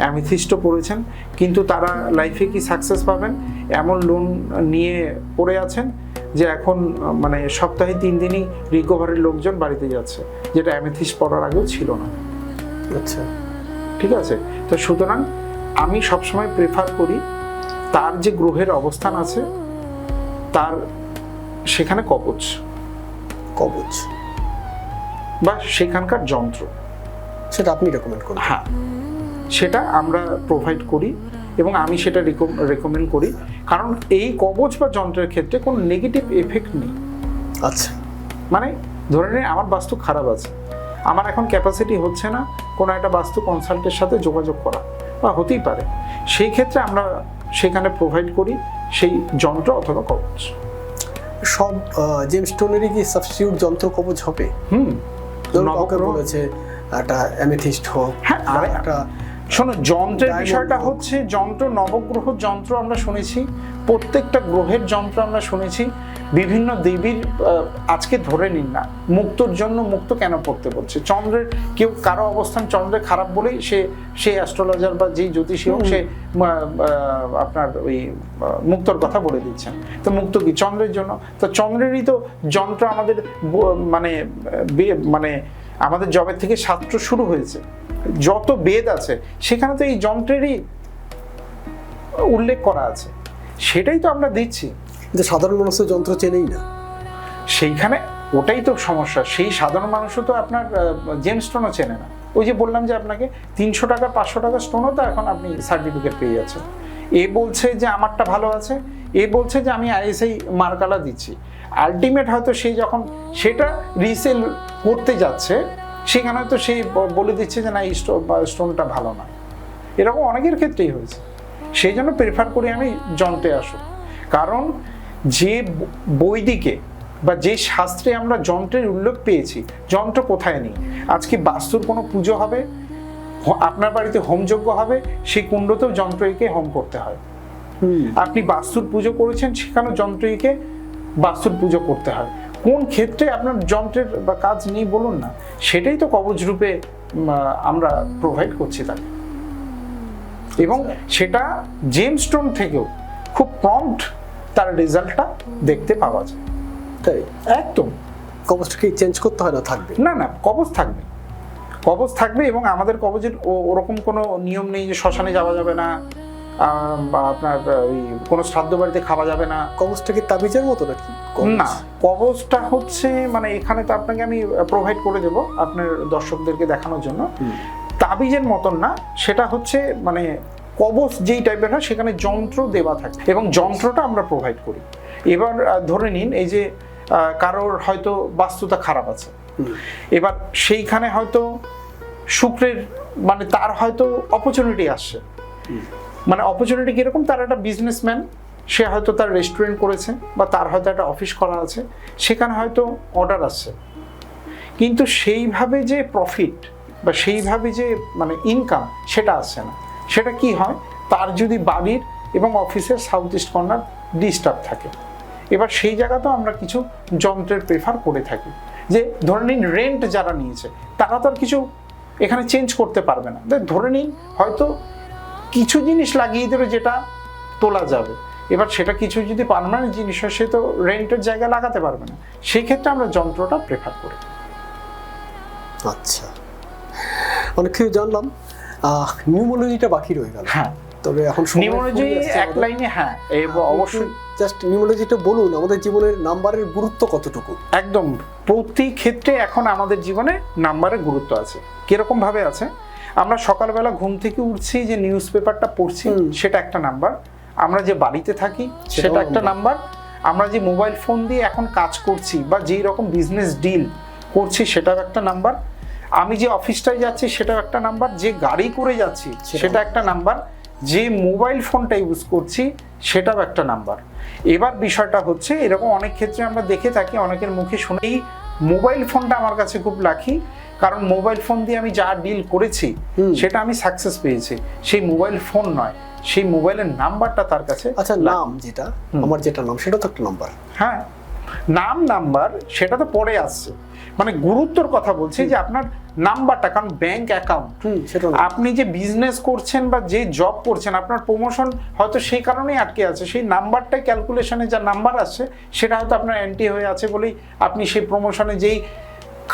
অ্যামেথিস্টও পড়েছেন, কিন্তু তারা লাইফে কি সাকসেস পাবেন এমন লোন নিয়ে পড়ে আছেন যে এখন মানে সপ্তাহে 3 দিনই রিকভারির লোকজন বাড়িতে যাচ্ছে, যেটা অ্যামেথিস্ট পড়ার আগেও ছিল না। আচ্ছা, ঠিক আছে, তো সুতরাং আমি সবসময় প্রেফার করি তার যে গ্রহের অবস্থান আছে তার সেখানে কবচ বা সেখানকার যন্ত্র, সেটা আপনি রেকমেন্ড করেন? হ্যাঁ, সেটা আমরা প্রোভাইড করি এবং আমি সেটা রেকমেন্ড করি, কারণ এই কবচ বা যন্ত্রের ক্ষেত্রে কোনো নেগেটিভ এফেক্ট নেই। আচ্ছা, মানে ধরে নিন আমার বাস্তু খারাপ আছে, আমার এখন ক্যাপাসিটি হচ্ছে না কোনো একটা বাস্তু কনসাল্টের সাথে যোগাযোগ করা, বা হতেই পারে, সেই ক্ষেত্রে আমরা সেখানে প্রোভাইড করি সেই যন্ত্র অথবা কবচ। সব জেমস্টোনেরই কি সাবস্টিটিউট যন্ত্র কবচ হবে? বলেছে একটা অ্যামেথিস্ট হোক। হ্যাঁ, আর একটা শোনো, যন্ত্রের বিষয়টা হচ্ছে যন্ত্র, নবগ্রহ যন্ত্র আমরা শুনেছি, প্রত্যেকটা গ্রহের যন্ত্র আমরা শুনেছি, বিভিন্ন দেবীর। আজকে ধরে নিন না, মুক্তর জন্য মুক্ত কেন পড়তে বলছে? চন্দ্রের কেউ কারো অবস্থান চন্দ্রে খারাপ বলেই সে অ্যাস্ট্রোলজার বা যেই জ্যোতিষী হোক সে আপনার ওই মুক্তর কথা বলে দিচ্ছেন। তো মুক্ত কি চন্দ্রের জন্য? তো চন্দ্রেরই তো যন্ত্র আমাদের মানে আমাদের জবের থেকে শাস্ত্র শুরু হয়েছে, যত বেদ আছে সেখানে তো এই যন্ত্রেরই উল্লেখ করা আছে, সেটাই তো আমরা দিচ্ছি। যে সাধারণ মানুষ যন্ত্র চেনেই না, সেইখানে ওটাই তো সমস্যা। সেই সাধারণ মানুষও তো আপনার জেমস্টোনও চেনে না। ওই যে বললাম যে আপনাকে 300 টাকা 500 টাকা স্টোনও তো এখন আপনি সার্টিফিকেট পেয়ে যাচ্ছেন। এ বলছে যে আমারটা ভালো আছে, এ বলছে যে আমি আইএসআই মার্কালা দিচ্ছি। আলটিমেট হয়তো সেই যখন সেটা রিসেল করতে যাচ্ছে, সেখানে হয়তো সেই বলে দিচ্ছে যে না এই স্টোনটা ভালো না। এরকম অনেকের ক্ষেত্রেই হয়েছে। সেই জন্য প্রেফার করি আমি যন্ত্রে আসুক। কারণ যে বৈদিকে বা যে শাস্ত্রে আমরা যন্ত্রের উল্লেখ পেয়েছি, যন্ত্র কোথায় নেই। আজকে বাস্তুর কোনো পুজো হবে, আপনার বাড়িতে হোমযজ্ঞ হবে, সেই কুণ্ডতেও যন্ত্রকে হোম করতে হয়। আপনি বাস্তুর পুজো করেছেন, সেখানেও যন্ত্রকে বাস্তুর পুজো করতে হয়। কোন ক্ষেত্রে আপনার যন্ত্রের বা কাজ নেই বলুন না, সেটাই তো কবচ রূপে আমরা প্রোভাইড করছি তাকে। এবং সেটা জেমস্টোন থেকেও খুব প্রম্পট তার রেজাল্টটা দেখতে পাওয়া যায়। তাই একদম। কবচটাকে চেঞ্জ করতে হয় না, থাকবে? না, কবচ থাকবে, কবচ থাকবে। এবং আমাদের কবচের ওরকম কোনো নিয়ম নেই যে শ্মশানে যাওয়া যাবে না, বা আপনার ওই কোনো শ্রাদ্ধ বাড়িতে খাওয়া যাবে না। কবচটা কি তাবিজের মতো নাকি? না, কবচটা হচ্ছে মানে এখানে তো আপনাকে আমি প্রোভাইড করে দেবো আপনার দর্শকদেরকে দেখানোর জন্য। তাবিজের মতন না, সেটা হচ্ছে মানে কবচ যেই টাইপের হয় সেখানে যন্ত্র দেওয়া থাকে এবং যন্ত্রটা আমরা প্রোভাইড করি। এবার ধরে নিন এই যে কারোর হয়তো বাস্তুটা খারাপ আছে, এবার সেইখানে হয়তো শুক্রের মানে তার হয়তো অপরচুনিটি আসছে। মানে অপরচুনিটি কিরকম, তার একটা বিজনেসম্যান, সে হয়তো তার রেস্টুরেন্ট করেছে বা তার হয়তো একটা অফিস করা আছে, সেখানে হয়তো অর্ডার আসছে, কিন্তু সেইভাবে যে প্রফিট বা সেইভাবে যে মানে ইনকাম সেটা আসছে না। সেটা কি হয়, তার যদি বাড়ির এবং অফিসের সাউথ ইস্ট কর্নার ডিস্টার্ব থাকে। এবার সেই জায়গাতেও আমরা কিছু যন্ত্রের প্রেফার করে থাকি। যে ধরে নিন রেন্ট যারা নিয়েছে তারা তো আর কিছু এখানে চেঞ্জ করতে পারবে না। ধরে নিন হয়তো কিছু জিনিস লাগিয়ে দেবে যেটা তোলা যাবে, এবার সেটা কিছু যদি পার্মানেন্ট জিনিস হয় সে তো রেন্টের জায়গায় লাগাতে পারবে না। সেই ক্ষেত্রে আমরা যন্ত্রটা প্রেফার করি। আচ্ছা, অনেক কিছু জানলাম। নিউমোলজিটা বাকি রয়ে গেল। হ্যাঁ, তবে এখন নিউমোলজি এক লাইনে, হ্যাঁ অবশ্যই জাস্ট নিউমোলজিটা বলুন, আমাদের জীবনের নাম্বারের গুরুত্ব কতটুকু? একদম প্রতি ক্ষেত্রে এখন আমাদের জীবনে নাম্বারের গুরুত্ব আছে। কিরকম ভাবে আছে, আমরা সকালবেলা ঘুম থেকে উঠছি, যে নিউজ পেপারটা পড়ছি সেটা একটা নাম্বার, আমরা যে বাড়িতে থাকি সেটা একটা নাম্বার, আমরা যে মোবাইল ফোন দিয়ে এখন কাজ করছি বা যেই রকম বিজনেস ডিল করছি সেটাও একটা নাম্বার, আমি যে অফিসটায় যাচ্ছি সেটাও একটা নাম্বার, যে গাড়ি করে যাচ্ছি সেটা একটা নাম্বার, যে মোবাইল ফোনটা ইউজ করছি সেটাও একটা নাম্বার। এবার বিষয়টা হচ্ছে এরকম অনেক ক্ষেত্রে আমরা দেখে থাকি, অনেকের মুখে শুনেই মোবাইল ফোনটা আমার কাছে খুব লাকি, কারণ মোবাইল ফোন দিয়ে আমি যা ডিল করেছি সেটা আমি সাকসেস পেয়েছি। সেই মোবাইল ফোন নয়, সেই মোবাইলের নাম্বারটা তার কাছে। আচ্ছা, নাম যেটা আমার যেটা নাম সেটা তো একটা নাম্বার। হ্যাঁ, নাম্বার সেটা তো পরে আসছে, মানে গুরুত্বর কথা বলছি যে আপনার নাম্বারটা, কারণ ব্যাংক অ্যাকাউন্ট, আপনি যে বিজনেস করছেন বা যে জব করছেন, আপনার প্রমোশন হয়তো সেই কারণেই আটকে আছে, সেই নাম্বারটাই ক্যালকুলেশনে যা নাম্বার আসছে সেটা হয়তো আপনার অ্যান্টি হয়ে আছে বলেই আপনি সেই প্রমোশনে যেই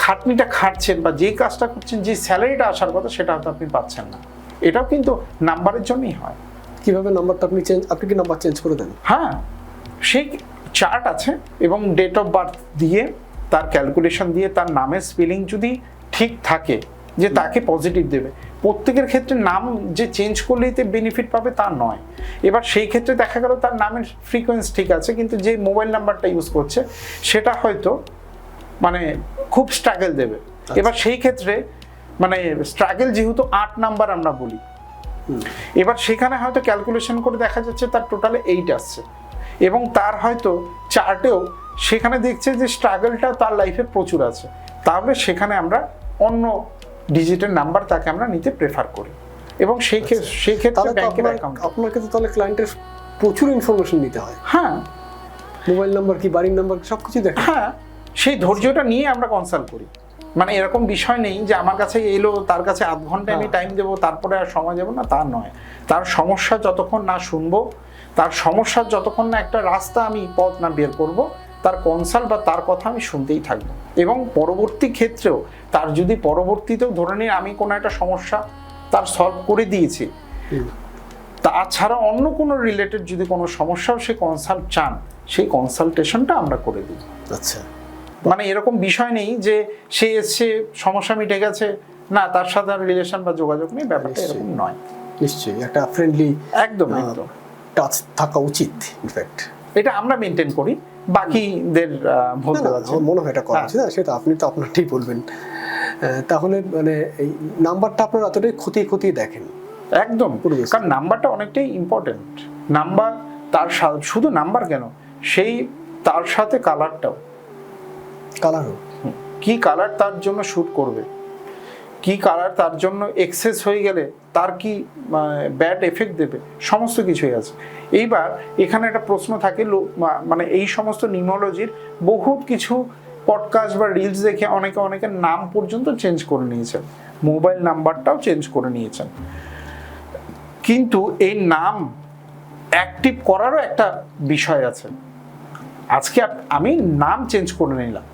খাটনিটা খাটছেন বা যেই কাজটা করছেন, যে স্যালারিটা আসার কথা সেটা হয়তো আপনি পাচ্ছেন না। এটাও কিন্তু নাম্বারের জন্যই হয়। কিভাবে নাম্বারটা আপনি কি নাম্বার চেঞ্জ করে দেন? হ্যাঁ, সেই চার্ট আছে এবং ডেট অফ বার্থ দিয়ে তার ক্যালকুলেশন দিয়ে তার নামের স্পেলিং যদি ঠিক থাকে যে তাকে পজিটিভ দেবে। প্রত্যেকের ক্ষেত্রে নাম যে চেঞ্জ করলেই তে বেনিফিট পাবে তা নয়। এবার সেই ক্ষেত্রে দেখা গেল তার নামের ফ্রিকোয়েন্সি ঠিক আছে, কিন্তু যে মোবাইল নাম্বারটা ইউজ করছে সেটা হয়তো মানে খুব স্ট্রাগল দেবে। এবার সেই ক্ষেত্রে মানে স্ট্রাগল যেহেতু 8 নাম্বার আমরা বলি, এবার সেখানে হয়তো ক্যালকুলেশন করে দেখা যাচ্ছে তার টোটালে 8 আসছে এবং তার হয়তো চার্টেও সেখানে দেখছে যে স্ট্রাগলটা তার লাইফে প্রচুর আছে, তাহলে সেখানে আমরা অন্য ডিজিটের নাম্বার তাকে আমরা নিতে প্রেফার করি। এবং সেই ক্ষেত্রে ব্যাংকের অ্যাকাউন্ট, আপনাকে তো তাহলে ক্লায়েন্টের প্রচুর ইনফরমেশন নিতে হয়। হ্যাঁ, মোবাইল নাম্বার কি, বাড়ির নাম্বার, সবকিছু দেখে। হ্যাঁ, সেই ধৈর্যটা নিয়ে আমরা কনসাল্ট করি। মানে এরকম বিষয় নেই যে আমার কাছে এলো তার কাছে আধ ঘন্টা আমি টাইম দেবো তারপরে আর সময় দেবো না, তা নয়। তার সমস্যা যতক্ষণ না শুনবো, তার সমস্যার যতক্ষণ না একটা রাস্তা আমি পথ না বের করব, তার কনসাল্ট বা তার কথা আমি শুনতেই থাকবো। এবং পরবর্তী ক্ষেত্রেও তার যদি পরবর্তীতেও ধরে নিই আমি কোনো একটা সমস্যা তার সলভ করে দিয়েছি, তাছাড়া অন্য কোনো রিলেটেড যদি কোনো সমস্যাও সে কনসাল্ট চান, সেই কনসালটেশনটা আমরা করে দিই। আচ্ছা, মানে এরকম বিষয় নেই যে সে এসছে সমস্যা মিটে গেছে, না তার সাথে আর রিলেশন বা যোগাযোগ নেই, ব্যাপারটা এরকম নয়। নিশ্চয়ই একটা ফ্রেন্ডলি একদম টাচ থাকা উচিত ইনফ্যাক্ট। এটা আমরা মেনটেন করি, বাকিদের বলতে পারছি। আমার মনে হয় এটা করা উচিত, সেটা আপনি তো আপনারটাই বলবেন। তাহলে মানে এই নাম্বারটা আপনারা এতটাই খতিয়ে দেখেন? একদম, কারণ নাম্বারটা অনেকটাই ইম্পর্টেন্ট। নাম্বার তার শুধু নাম্বার কেন, সেই তার সাথে কালারটাও, কালারও কি কালার তার জন্য শুট করবে, কি কালার তার জন্য এক্সেস হয়ে গেলে তার কি ব্যাড এফেক্ট দেবে, সমস্ত কিছুই আছে। এইবার এখানে একটা প্রশ্ন থাকে, মানে এই সমস্ত নিউমোলজির বহুত কিছু পডকাস্ট বা রিলস দেখে অনেকের নাম পর্যন্ত চেঞ্জ করে নিয়েছেন, মোবাইল নাম্বারটাও চেঞ্জ করে নিয়েছেন। কিন্তু এই নাম অ্যাক্টিভ করারও একটা বিষয় আছে। আজকে আমি নাম চেঞ্জ করে নিলাম,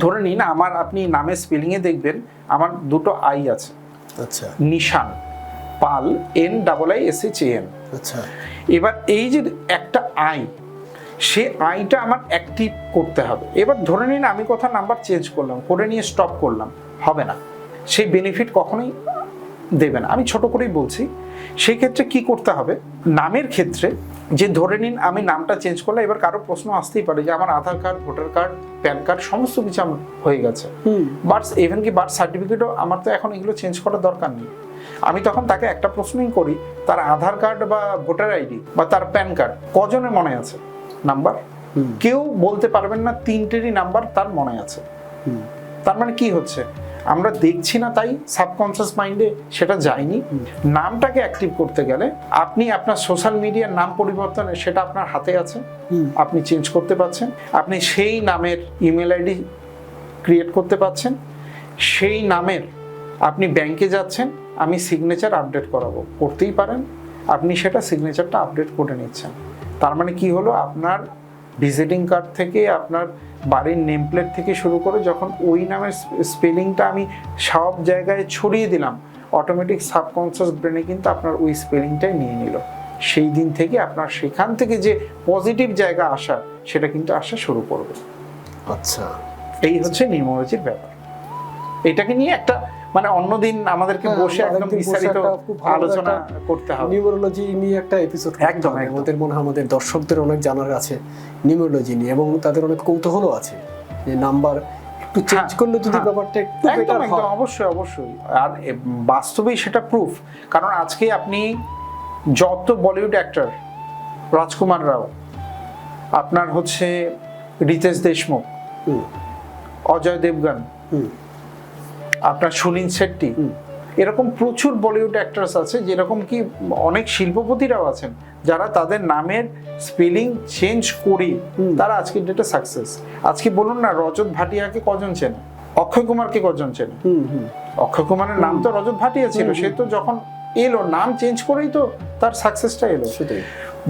ধরে নিন আপনি নামের স্পেলিংয়ে দেখবেন আমার দুটো আই আছে, আচ্ছা, নিশান পাল, NIISHAN। আচ্ছা, এবার এই যে একটা আই, সে আইটা আমার অ্যাক্টিভ করতে হবে। এবার ধরে নিন আমি কোথাও নাম্বার চেঞ্জ করলাম, করে নিয়ে স্টপ করলাম, হবে না, সেই বেনিফিট কখনোই দেবে না। আমি ছোট করেই বলছি, সেই ক্ষেত্রে কি করতে হবে নামের ক্ষেত্রে, যে ধরে নিন আমি নামটা চেঞ্জ করলাম, এবার কারো প্রশ্ন আসতেই পারে যে আমার Aadhaar card, voter card, PAN card সমস্ত কিছু আমার হয়ে গেছে, ইভেন কি বার্থ সার্টিফিকেটও আমার তো এখন এগুলো চেঞ্জ করার দরকার নেই। আমি তখন তাকে একটা প্রশ্নই করি, তার আধার কার্ড বা ভোটার আইডি বা তার প্যান কার্ড কজনের মনে আছে নাম্বার? কেউ বলতে পারবেন না 3টেরই নাম্বার তার মনে আছে। তার মানে কি হচ্ছে, আমরা দেখছি না তাই সাবকনসিয়াস মাইন্ডে সেটা যায়নি। নামটাকে অ্যাক্টিভ করতে গেলে আপনি আপনার সোশ্যাল মিডিয়ার নাম পরিবর্তন, সেটা আপনার হাতে আছে, আপনি চেঞ্জ করতে পারছেন। আপনি সেই নামের ইমেল আইডি ক্রিয়েট করতে পারছেন, সেই নামের আপনি ব্যাংকে যাচ্ছেন, আমি সিগনেচার আপডেট করাবো, করতেই পারেন, আপনি সেটা সিগনেচারটা আপডেট করে নিচ্ছেন। তার মানে কি হলো, আপনার ভিজিটিং কার্ড থেকে আপনার বাড়ির নেম প্লেট থেকে শুরু করে যখন ওই নামের স্পেলিংটা আমি সব জায়গায় ছড়িয়ে দিলাম, অটোমেটিক সাবকনসিয়াস ব্রেনে কিন্তু আপনার ওই স্পেলিংটাই নিয়ে নিল। সেই দিন থেকে আপনার সেখান থেকে যে পজিটিভ জায়গা আসা, সেটা কিন্তু আসা শুরু করবে। আচ্ছা, এই হচ্ছে নিউমোলজির ব্যাপার। এটাকে নিয়ে একটা মানে অন্যদিন আমাদেরকে বসে একদম বিস্তারিত আলোচনা করতে হবে। নিউমোলজি নিয়ে একটা এপিসোড একদম আমাদের মনে হয় আমাদের দর্শকদের অনেক জানার আছে নিউমোলজি নিয়ে, এবং তাদের অনেক কৌতূহল আছে যে নাম্বার একটু চেঞ্জ করলে যদি ব্যাপারটা একটু বেটার হয়। একদম অবশ্যই। আর বাস্তবেই সেটা প্রুফ, কারণ আজকে আপনি যত বলিউড অ্যাক্টর, রাজকুমার রাও, আপনার হচ্ছে রিতেশ দেশমুখ, অজয় দেবগন, আপনার সুনীল শেট্টি, এরকম প্রচুর বলিউড অ্যাক্টরস আছে, যেরকম কি অনেক শিল্পপতিরাও আছেন যারা তাদের নামের স্পেলিং চেঞ্জ করে তারা আজকের ডেটে সাকসেস। আজকে বলুন না, রজত ভাটিয়াকে কজন চেনে, অক্ষয় কুমারকে কজন চেনে? অক্ষয় কুমারের নাম তো রজত ভাটিয়া ছিল, সে তো যখন এলো নাম চেঞ্জ করেই তো তার সাকসেসটা এলো। সেটাই।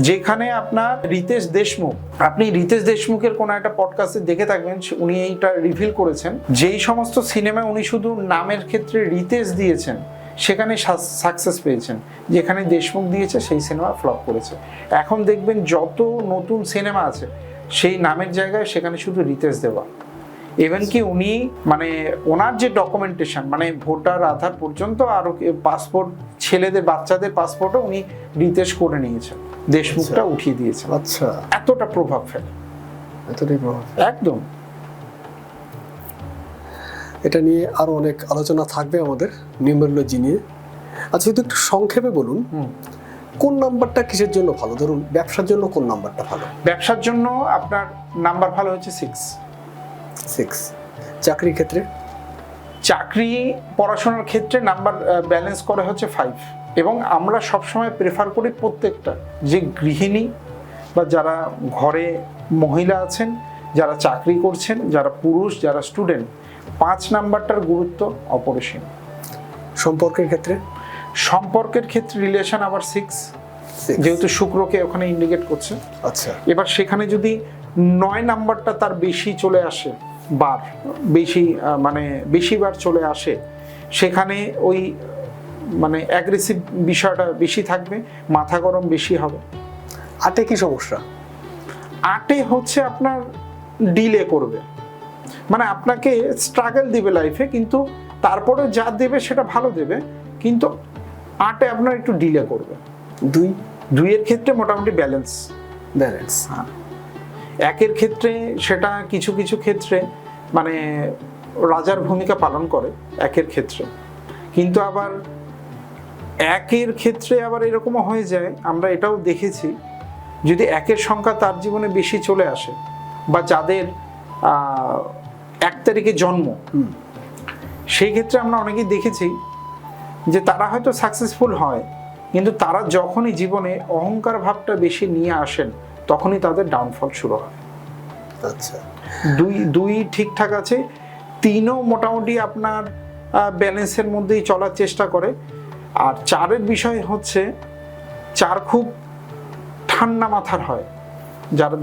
যেখানে আপনার রিতেশ দেশমুখ, আপনি রিতেশ দেশমুখের কোনো একটা পডকাস্টে দেখে থাকবেন, উনি এইটা রিভিল করেছেন, যেই সমস্ত সিনেমা উনি শুধু নামের ক্ষেত্রে রিতেশ দিয়েছেন সেখানে সাকসেস পেয়েছেন, যেখানে দেশমুখ দিয়েছে সেই সিনেমা ফ্লপ করেছে। এখন দেখবেন যত নতুন সিনেমা আছে সেই নামের জায়গায় সেখানে শুধু রিতেশ দেওয়া। ইভেন কি উনি মানে ওনার যে ডকুমেন্টেশন, মানে ভোটার, আধার পর্যন্ত, আরো পাসপোর্ট, ছেলেদের বাচ্চাদের পাসপোর্টও উনি রিতেশ করে নিয়েছেন, দেশমুখটা উঠিয়ে দিয়েছেন। আচ্ছা, এতটা প্রভাব ফেলে, এতটাই প্রভাব একদম। এটা নিয়ে আরো অনেক আলোচনা থাকবে আমাদের নিউমোলজি নিয়ে। আচ্ছা, যদি একটু সংক্ষেপে বলুন কোন নাম্বারটা কিসের জন্য ভালো? ধরুন ব্যবসার জন্য কোন নাম্বারটা ভালো? ব্যবসার জন্য আপনার নাম্বার ভালো হচ্ছে 6। চাকরির ক্ষেত্রে? চাকরি পড়াশোনার ক্ষেত্রে নাম্বার ব্যালেন্স করে হচ্ছে 5। এবং আমরা সবসময় প্রেফার করি প্রত্যেকটা যে গৃহিণী বা যারা ঘরে মহিলা আছেন, যারা চাকরি করছেন, যারা পুরুষ, যারা স্টুডেন্ট, 5 নাম্বারটার গুরুত্ব অপরিসীম। সম্পর্কের ক্ষেত্রে? সম্পর্কের ক্ষেত্রে রিলেশন আবার 6, যেহেতু শুক্রকে ওখানে ইন্ডিকেট করছে। আচ্ছা, এবার সেখানে যদি 9 নাম্বারটা তার বেশি চলে আসে, বার বেশি, মানে বেশিবার চলে আসে, সেখানে ওই মানে অ্যাগ্রেসিভ বিষয়টা বেশি থাকবে, মাথা গরম বেশি হবে। 8-এ কি সমস্যা? 8-এ হচ্ছে আপনার ডিলে করবে, মানে আপনাকে স্ট্রাগল দিবে লাইফে, কিন্তু তারপরে যা দেবে সেটা ভালো দেবে, কিন্তু 8-এ আপনার একটু ডিলে করবে। 2? 2 এর ক্ষেত্রে মোটামুটি ব্যালেন্স। ব্যালেন্স। 1 এর ক্ষেত্রে সেটা কিছু কিছু ক্ষেত্রে মানে রাজার ভূমিকা পালন করে 1 এর ক্ষেত্রে, কিন্তু আবার 1 এর ক্ষেত্রে আবার এরকমও হয়ে যায়, আমরা এটাও দেখেছি, যদি 1 এর সংখ্যা তার জীবনে বেশি চলে আসে বা যাদের 1 তারিখে জন্ম, সেই ক্ষেত্রে আমরা অনেকেই দেখেছি যে তারা হয়তো সাকসেসফুল হয়, কিন্তু তারা যখনই জীবনে অহংকার ভাবটা বেশি নিয়ে আসেন তখনই তাদের ডাউনফল শুরু হয়। আচ্ছা, 2 ঠিকঠাক আছে, 3ও মোটামুটি আপনার ব্যালেন্সের মধ্যেই চলার চেষ্টা করে। আর 4-এর বিষয় হচ্ছে 4 খুব ঠান্ডা মাথার হয়, যার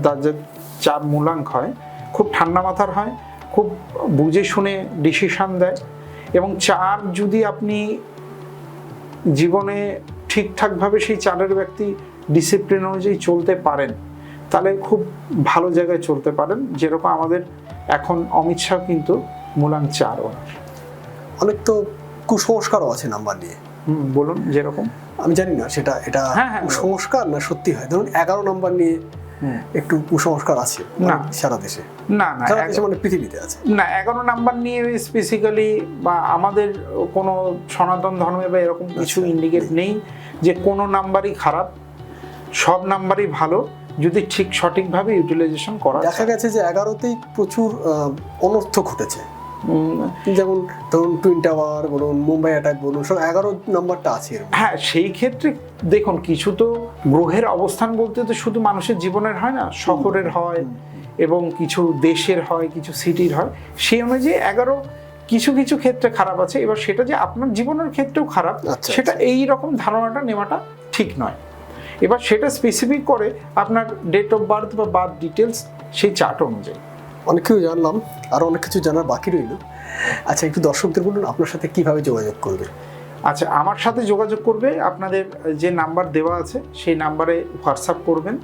4 মূলাঙ্ক হয়, খুব ঠান্ডা মাথার হয়, খুব বুঝে শুনে ডিসিশন দেয়। এবং 4 যদি আপনি জীবনে ঠিকঠাকভাবে সেই 4-এর ব্যক্তি ডিসিপ্লিন অনুযায়ী চলতে পারেন, তাহলে খুব ভালো জায়গায় চলতে পারেন। যেরকম আমাদের এখন অমিত শাহ কিন্তু মূলাঙ্ক 4 ওনার। অনেক তো কুসংস্কারও আছে নাম্বার নিয়ে। বলুন, যেরকম আমি জানি না সেটা এটা কুসংস্কার না সত্যি হয়। ধরুন 11 নাম্বার নিয়ে একটু কুসংস্কার আছে না সারা দেশে, না না সারা দেশে মানে পৃথিবীতে আছে না। 11 নাম্বার নিয়ে স্পেসিক্যালি বা আমাদের কোনো সনাতন ধর্মে বা এরকম কিছু ইন্ডিকেট নেই যে কোনো নাম্বারই খারাপ, সব নাম্বারই ভালো যদি ঠিক সঠিকভাবে ইউটিলাইজেশন করা যায়। দেখা গেছে যে 11তেই প্রচুর অনর্থ ঘটেছে, যেমন ধরুন টুইন টাওয়ার বলুন, মুম্বাই অ্যাটাক বলুন, সব 11 নাম্বারটা আছে। হ্যাঁ, সেই ক্ষেত্রে দেখুন কিছু তো গ্রহের অবস্থান বলতে তো শুধু মানুষের জীবনের হয় না, শহরের হয় এবং কিছু দেশের হয়, কিছু সিটির হয়। সেই অনুযায়ী 11 কিছু কিছু ক্ষেত্রে খারাপ আছে। এবার সেটা যে আপনার জীবনের ক্ষেত্রেও খারাপ, সেটা এই রকম ধারণাটা নেওয়াটা ঠিক নয়। এবার সেটা স্পেসিফিক করে আপনার ডেট অফ বার্থ বা বার্থ ডিটেলস সেই চার্ট অনুযায়ী। অনেক কিছু জানলাম, আরো অনেক কিছু জানার বাকি রইল। আচ্ছা, একটু দর্শকদের বলুন আপনার সাথে কিভাবে যোগাযোগ করবে। আচ্ছা, আমার সাথে যোগাযোগ করবে, আপনাদের যে নাম্বার দেওয়া আছে সেই নাম্বারে হোয়াটসঅ্যাপ করবেন।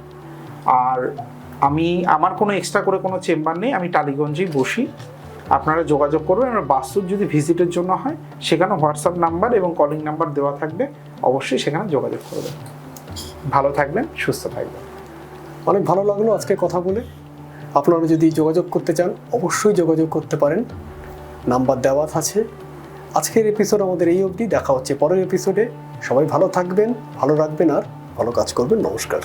আর আমার কোনো এক্সট্রা করে কোনো চেম্বার নেই, আমি টালিগঞ্জেই বসি। আপনারা যোগাযোগ করবেন। আর বাস্তুর যদি ভিজিটের জন্য হয় সেখানে হোয়াটসঅ্যাপ নাম্বার এবং কলিং নাম্বার দেওয়া থাকবে, অবশ্যই সেখানে যোগাযোগ করবেন। ভালো থাকবেন, সুস্থ থাকবেন। অনেক ভালো লাগলো আজকে কথা বলে। আপনারা যদি যোগাযোগ করতে চান অবশ্যই যোগাযোগ করতে পারেন, নাম্বার দেওয়া আছে। আজকের এপিসোড আমাদের এই অবধি, দেখা হচ্ছে পরের এপিসোডে। সবাই ভালো থাকবেন, ভালো রাখবেন আর ভালো কাজ করবেন। নমস্কার।